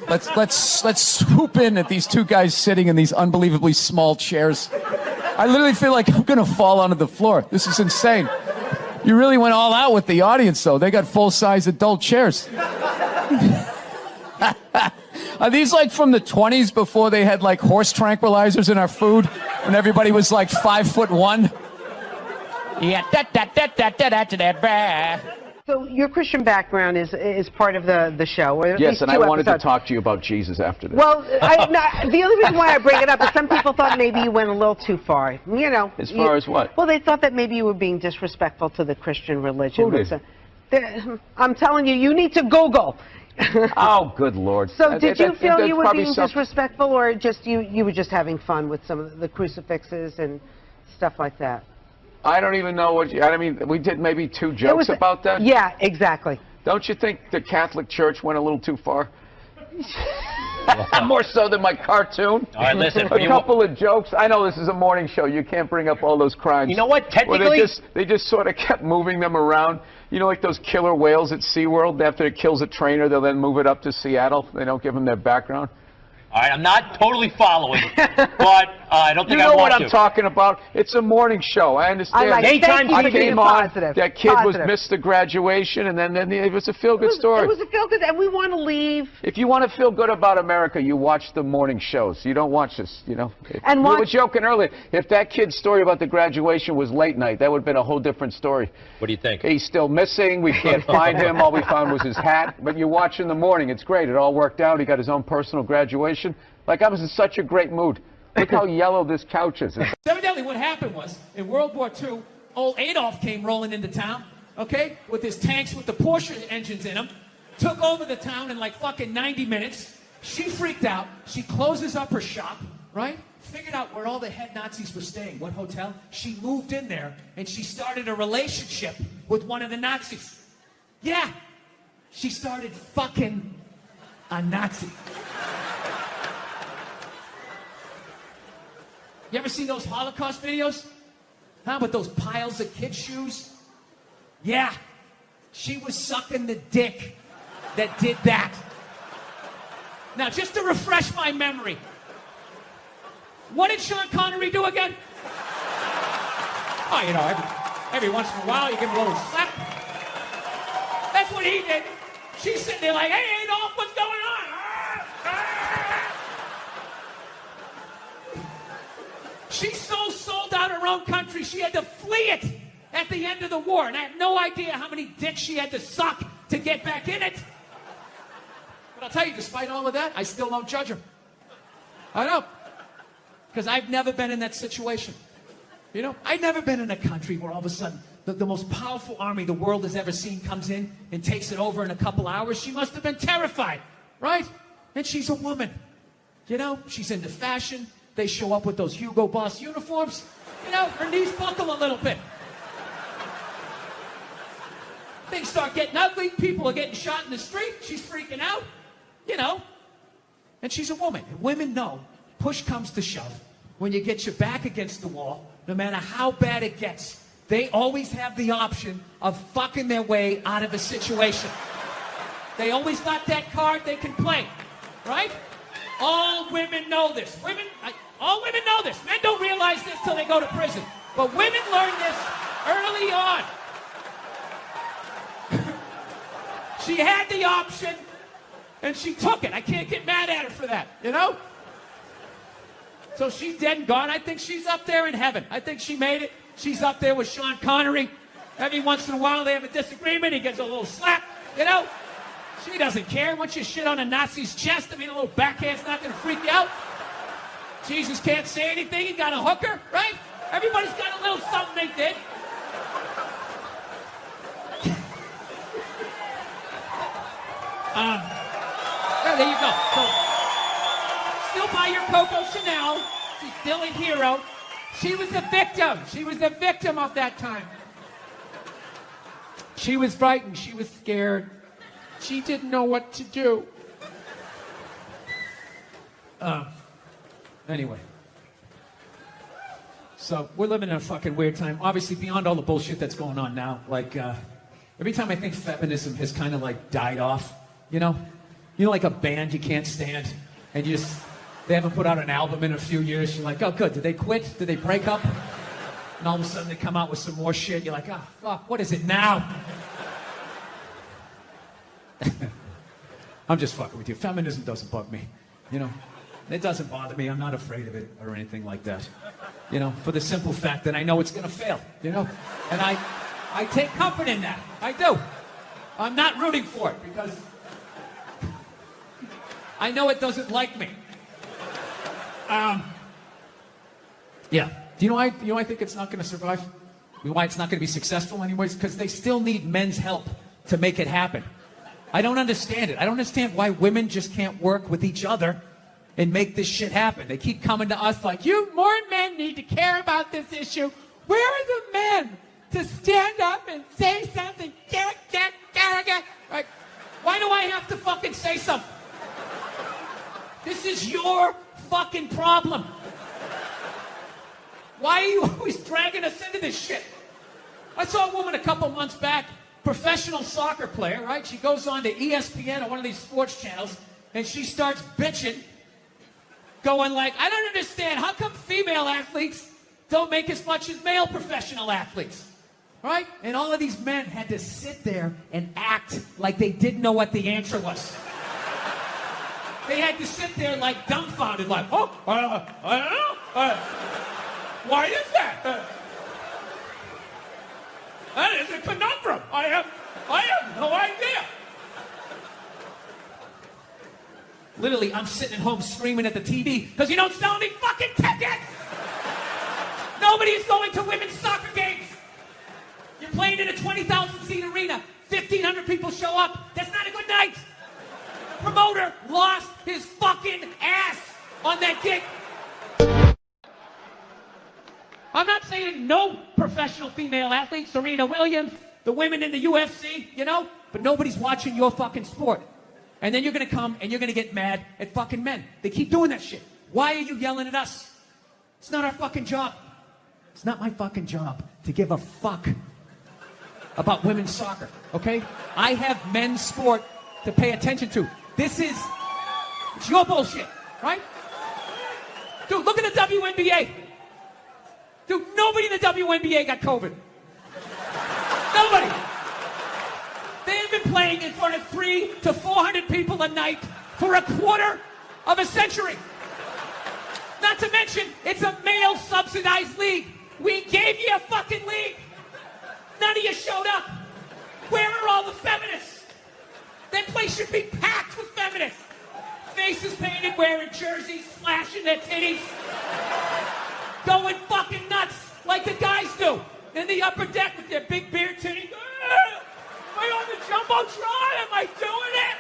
Let's swoop in at these two guys sitting in these unbelievably small chairs. I literally feel like I'm going to fall onto the floor. This is insane. You really went all out with the audience, though. They got full-size adult chairs. Are these like from the 20s before they had like horse tranquilizers in our food, when everybody was like 5'1"? Yeah, So your Christian background is part of the show. Or at Yes, least and two I wanted episodes. to talk to you about Jesus after this. Well, the only reason why I bring it up is some people thought maybe you went a little too far. You know. As far as what? Well, they thought that maybe you were being disrespectful to the Christian religion. Who did? I'm telling you, you need to Google. Oh, good Lord. So did you feel that's you were probably being some- disrespectful, or just you were just having fun with some of the crucifixes and stuff like that? I don't even know what I mean, we did maybe 2 jokes about that. Yeah, exactly. Don't you think the Catholic Church went a little too far? More so than my cartoon. All right, listen. A couple of jokes. I know this is a morning show. You can't bring up all those crimes. You know what? Well, Technically, they just sort of kept moving them around. You know, like those killer whales at SeaWorld. After it kills a trainer, they'll then move it up to Seattle. They don't give them their background. all right, I'm not totally following, but I don't think You I know want what I'm talking about. It's a morning show. I understand. I like it. Thank you for being came on. positive. That kid Positive. missed the graduation, and then it was a feel-good story. It was a feel-good, and we want to leave. If you want to feel good about America, you watch the morning shows. You don't watch this, you know. And we were watch- joking earlier. If that kid's story about the graduation was late night, that would have been a whole different story. What do you think? He's still missing. We can't find him. All we found was his hat. But you watch in the morning. It's great. It all worked out. He got his own personal graduation. Like, I was in such a great mood. Look how yellow this couch is. Evidently, what happened was, in World War II, old Adolf came rolling into town, okay, with his tanks with the Porsche engines in them, took over the town in like fucking 90 minutes. She freaked out. She closes up her shop, right? Figured out where all the head Nazis were staying, what hotel. She moved in there, and she started a relationship with one of the Nazis. Yeah, she started fucking a Nazi. You ever see those Holocaust videos? Huh, with those piles of kid shoes? Yeah, she was sucking the dick that did that. Now, just to refresh my memory, what did Sean Connery do again? Oh, you know, every once in a while you give him a little slap. That's what he did. She's sitting there like, hey, Adolf, what's going on? She so sold out her own country, she had to flee it at the end of the war. And I have no idea how many dicks she had to suck to get back in it. But I'll tell you, despite all of that, I still don't judge her. I don't. Because I've never been in that situation. You know, I've never been in a country where all of a sudden the most powerful army the world has ever seen comes in and takes it over in a couple hours. She must have been terrified, right? And she's a woman. You know, she's into fashion. They show up with those Hugo Boss uniforms. You know, her knees buckle a little bit. Things start getting ugly. People are getting shot in the street. She's freaking out. You know. And she's a woman. And women know, push comes to shove. When you get your back against the wall, no matter how bad it gets, they always have the option of fucking their way out of a situation. They always got that card they can play. Right? All women know this. All women know this. Men don't realize this till they go to prison. But women learn this early on. She had the option, and she took it. I can't get mad at her for that, you know? So she's dead and gone. I think she's up there in heaven. I think she made it. She's up there with Sean Connery. Every once in a while they have a disagreement. He gets a little slap, you know? She doesn't care. Once you shit on a Nazi's chest, I mean, a little backhand's not going to freak you out. Jesus can't say anything. He got a hooker, right? Everybody's got a little something they did. There you go. So, still buy your Coco Chanel. She's still a hero. She was a victim. She was a victim of that time. She was frightened. She was scared. She didn't know what to do. Anyway. So, we're living in a fucking weird time. Obviously, beyond all the bullshit that's going on now. Like, every time I think feminism has kind of, like, died off, you know? You know, like a band you can't stand, and you just, they haven't put out an album in a few years. You're like, oh, good. Did they quit? Did they break up? And all of a sudden they come out with some more shit. You're like, oh, fuck, what is it now? I'm just fucking with you. Feminism doesn't bug me, you know? It doesn't bother me. I'm not afraid of it or anything like that. You know, for the simple fact that I know it's going to fail, you know? And I take comfort in that. I do. I'm not rooting for it because I know it doesn't like me. Yeah. Do you know why I think it's not going to survive? You know why it's not going to be successful anyways? Because they still need men's help to make it happen. I don't understand it. I don't understand why women just can't work with each other and make this shit happen. They keep coming to us like, you more men need to care about this issue. Where are the men to stand up and say something? Like, why do I have to fucking say something? This is your fucking problem. Why are you always dragging us into this shit? I saw a woman a couple months back, professional soccer player, right? She goes on to ESPN or one of these sports channels, and she starts bitching, going like, I don't understand, how come female athletes don't make as much as male professional athletes? Right? And all of these men had to sit there and act like they didn't know what the answer was. They had to sit there like dumbfounded, like, oh, I don't know. Why is that? That is a conundrum. I have no idea. Literally, I'm sitting at home screaming at the TV because you don't sell any fucking tickets. Nobody's going to women's soccer games. You're playing in a 20,000 seat arena. 1,500 people show up. That's not a good night. The promoter lost his fucking ass on that gig. I'm not saying no professional female athletes, Serena Williams, the women in the UFC, you know, but nobody's watching your fucking sport. And then you're going to come and you're going to get mad at fucking men. They keep doing that shit. Why are you yelling at us? It's not our fucking job. It's not my fucking job to give a fuck about women's soccer, okay? I have men's sport to pay attention to. It's your bullshit, right? Dude, look at the WNBA. Dude, nobody in the WNBA got COVID. Nobody. They've been playing in front of 300 to 400 people a night for a quarter of a century. Not to mention, it's a male-subsidized league. We gave you a fucking league. None of you showed up. Where are all the feminists? That place should be packed with feminists. Faces painted, wearing jerseys, flashing their titties. Going fucking nuts like the guys do in the upper deck with their big beard titties. Am I on the Jumbotron? Am I doing it?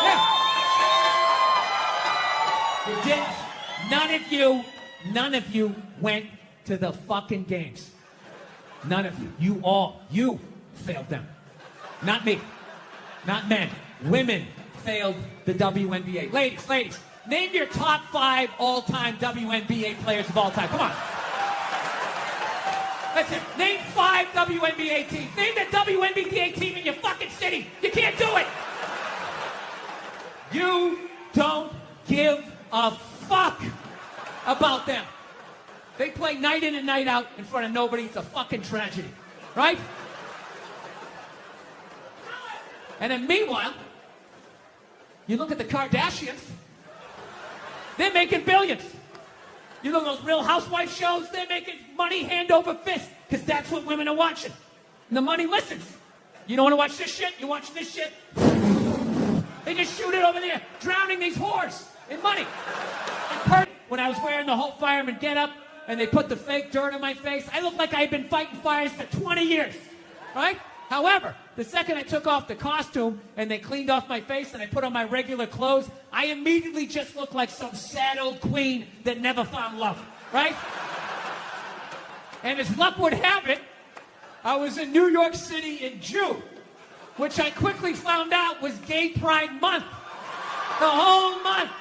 Yeah. You didn't. None of you went to the fucking games. None of you. You failed them. Not me. Not men. Women failed the WNBA. Ladies, name your top 5 all-time WNBA players of all time. Come on. That's it. Name 5 WNBA teams. Name the WNBA team in your fucking city. You can't do it. You don't give a fuck about them. They play night in and night out in front of nobody. It's a fucking tragedy. Right? And then meanwhile, you look at the Kardashians. They're making billions. You look at those Real Housewives shows, they're making money hand over fist because that's what women are watching. And the money listens. You don't want to watch this shit? You watch this shit? They just shoot it over there, drowning these whores in money. When I was wearing the whole fireman getup and they put the fake dirt on my face, I looked like I had been fighting fires for 20 years, right? However, the second I took off the costume and they cleaned off my face and I put on my regular clothes, I immediately just looked like some sad old queen that never found love, right? And as luck would have it, I was in New York City in June, which I quickly found out was Gay Pride Month. The whole month.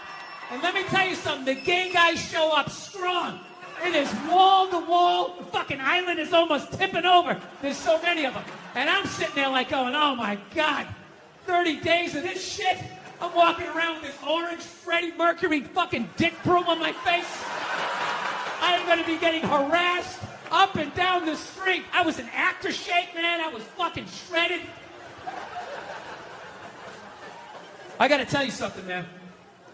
And let me tell you something, the gay guys show up strong. It is wall to wall. The fucking island is almost tipping over. There's so many of them. And I'm sitting there like going, oh my God, 30 days of this shit. I'm walking around with this orange Freddie Mercury fucking dick broom on my face. I am going to be getting harassed up and down the street. I was in actor shape, man. I was fucking shredded. I got to tell you something, man.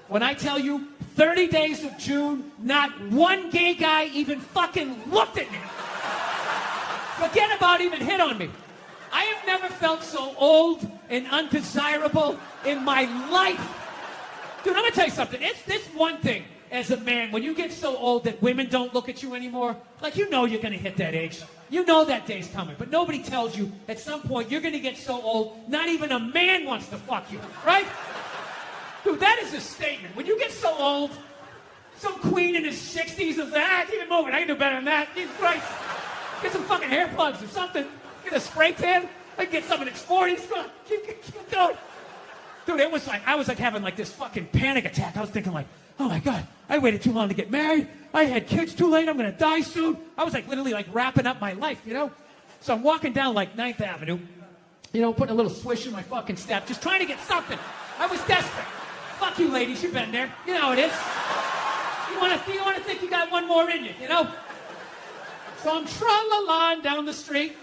When I tell you 30 days of June, not one gay guy even fucking looked at me. Forget about even hit on me. I have never felt so old and undesirable in my life. Dude, I'm gonna tell you something. It's this one thing as a man, when you get so old that women don't look at you anymore, like you know you're gonna hit that age. You know that day's coming, but nobody tells you at some point you're gonna get so old, not even a man wants to fuck you, right? Dude, that is a statement. When you get so old, some queen in his 60s is like, keep it moving. I can do better than that. Jesus Christ. Get some fucking hair plugs or something. Get a spray tan. I can get some in his 40s. Come on. Keep going. Dude, it was like, I was like having like this fucking panic attack. I was thinking like, oh my God, I waited too long to get married. I had kids too late. I'm going to die soon. I was like literally like wrapping up my life, you know? So I'm walking down like 9th Avenue, you know, putting a little swish in my fucking step, just trying to get something. I was desperate. Fuck you ladies, you've been there. You know how it is. You want to think you got one more in you, you know? So I'm tra-la-la down the street.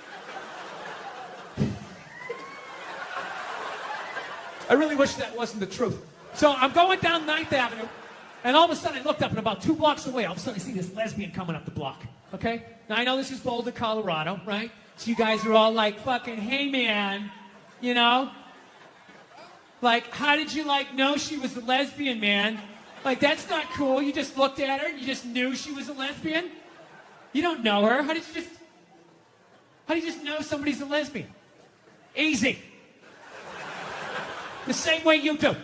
I really wish that wasn't the truth. So I'm going down 9th Avenue, and all of a sudden I looked up, and about 2 blocks away, all of a sudden I see this lesbian coming up the block, okay? Now I know this is Boulder, Colorado, right? So you guys are all like, fucking, hey man, you know? Like, how did you like know she was a lesbian, man? Like, that's not cool. You just looked at her, and you just knew she was a lesbian? You don't know her. How do you just know somebody's a lesbian? Easy. The same way you do.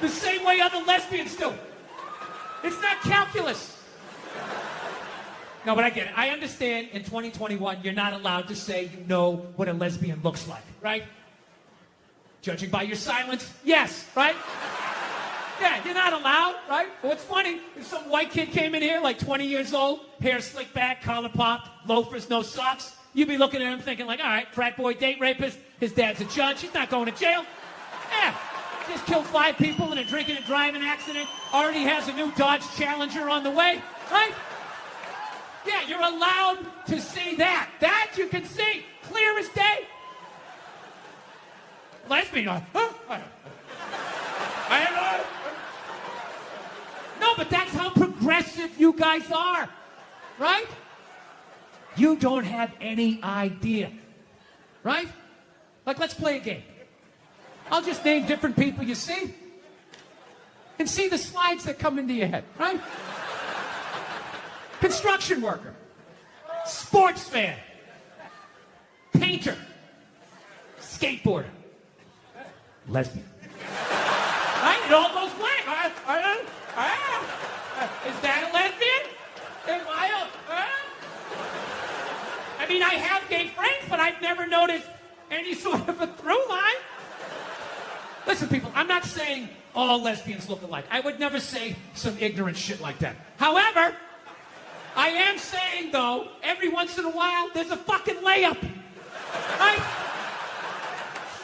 The same way other lesbians do. It's not calculus. No, but I get it. I understand in 2021, you're not allowed to say you know what a lesbian looks like, right? Judging by your silence, yes, right? Yeah, you're not allowed, right? Well, it's funny. If some white kid came in here, like 20 years old, hair slicked back, collar popped, loafers, no socks, you'd be looking at him thinking like, all right, frat boy, date rapist, his dad's a judge, he's not going to jail. Yeah, just killed 5 people in a drinking and driving accident, already has a new Dodge Challenger on the way, right? Yeah, you're allowed to see that. That you can see, clear as day. Lesbian, no, but that's how progressive you guys are, right? You don't have any idea, right? Like, let's play a game. I'll just name different people you see and see the slides that come into your head, right? Construction worker, sports fan, painter, skateboarder, lesbian. Right? It all goes blank. Is that a lesbian? I mean, I have gay friends, but I've never noticed any sort of a through line. Listen, people, I'm not saying all lesbians look alike. I would never say some ignorant shit like that. However, I am saying, though, every once in a while, there's a fucking layup. Right?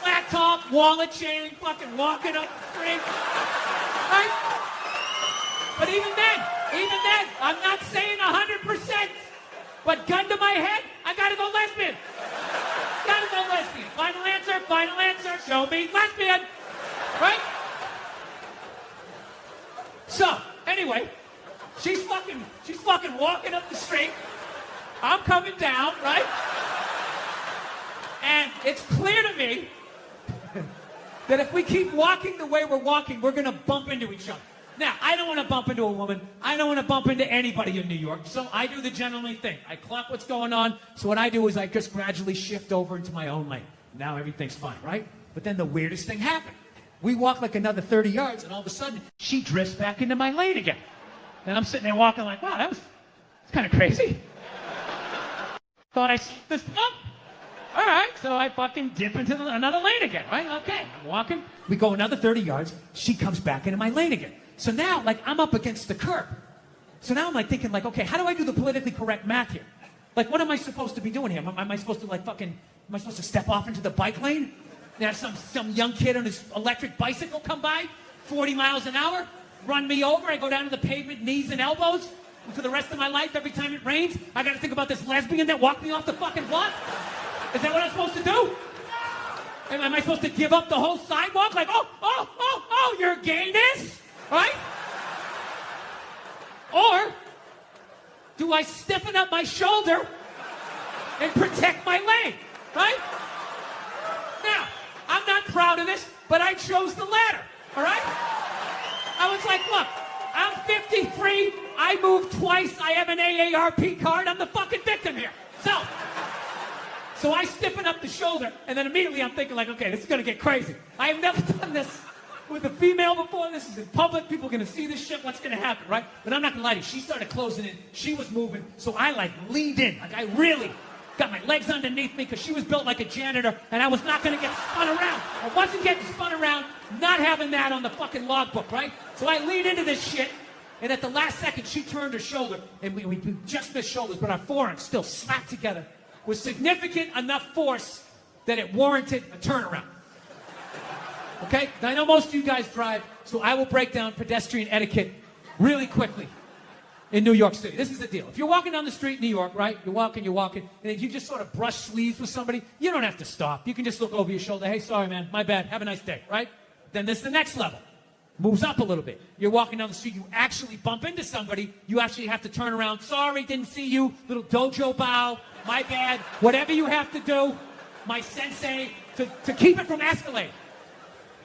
Flat top, wallet chain, fucking walking up the street. Right? But even then, I'm not saying 100%. But gun to my head, I gotta go lesbian. Gotta go lesbian. Final answer, show me lesbian. Right? So, anyway, she's fucking walking up the street. I'm coming down, right? And it's clear to me that if we keep walking the way we're walking, we're gonna bump into each other. Now, I don't want to bump into a woman. I don't want to bump into anybody in New York. So I do the gentlemanly thing. I clock what's going on. So what I do is I just gradually shift over into my own lane. Now everything's fine, right? But then the weirdest thing happened. We walk like another 30 yards, and all of a sudden, she drifts back into my lane again. And I'm sitting there walking like, wow, that's kind of crazy. Thought I set this up. All right, so I fucking dip into another lane again, right? Okay, I'm walking. We go another 30 yards. She comes back into my lane again. So now, like, I'm up against the curb. So now I'm like thinking, like, okay, how do I do the politically correct math here? Like, what am I supposed to be doing here? Am I supposed to, like, am I supposed to step off into the bike lane? And have some young kid on his electric bicycle come by, 40 miles an hour, run me over, I go down to the pavement, knees and elbows, and for the rest of my life, every time it rains, I gotta think about this lesbian that walked me off the fucking block? Is that what I'm supposed to do? Am I supposed to give up the whole sidewalk? Like, oh, your gayness? Right? Or do I stiffen up my shoulder and protect my leg? Right? Now, I'm not proud of this, but I chose the latter. All right? I was like, look, I'm 53. I moved twice. I have an AARP card. I'm the fucking victim here. So I stiffen up the shoulder, and then immediately I'm thinking like, okay, this is going to get crazy. I have never done this with a female before. This is in public. People are going to see this shit. What's going to happen, right? But I'm not going to lie to you. She started closing in. She was moving. So I like leaned in. Like I really got my legs underneath me because she was built like a janitor, and I was not going to get spun around. I wasn't getting spun around, not having that on the fucking logbook, right? So I leaned into this shit, and at the last second, she turned her shoulder, and we just missed shoulders, but our forearms still slapped together with significant enough force that it warranted a turnaround. Okay? Now, I know most of you guys drive, so I will break down pedestrian etiquette really quickly in New York City. This is the deal. If you're walking down the street in New York, right? You're walking, and then you just sort of brush sleeves with somebody, you don't have to stop. You can just look over your shoulder. Hey, sorry, man. My bad. Have a nice day, right? Then there's the next level. Moves up a little bit. You're walking down the street, you actually bump into somebody, you actually have to turn around. Sorry, didn't see you. Little dojo bow. My bad. Whatever you have to do, my sensei, to keep it from escalating.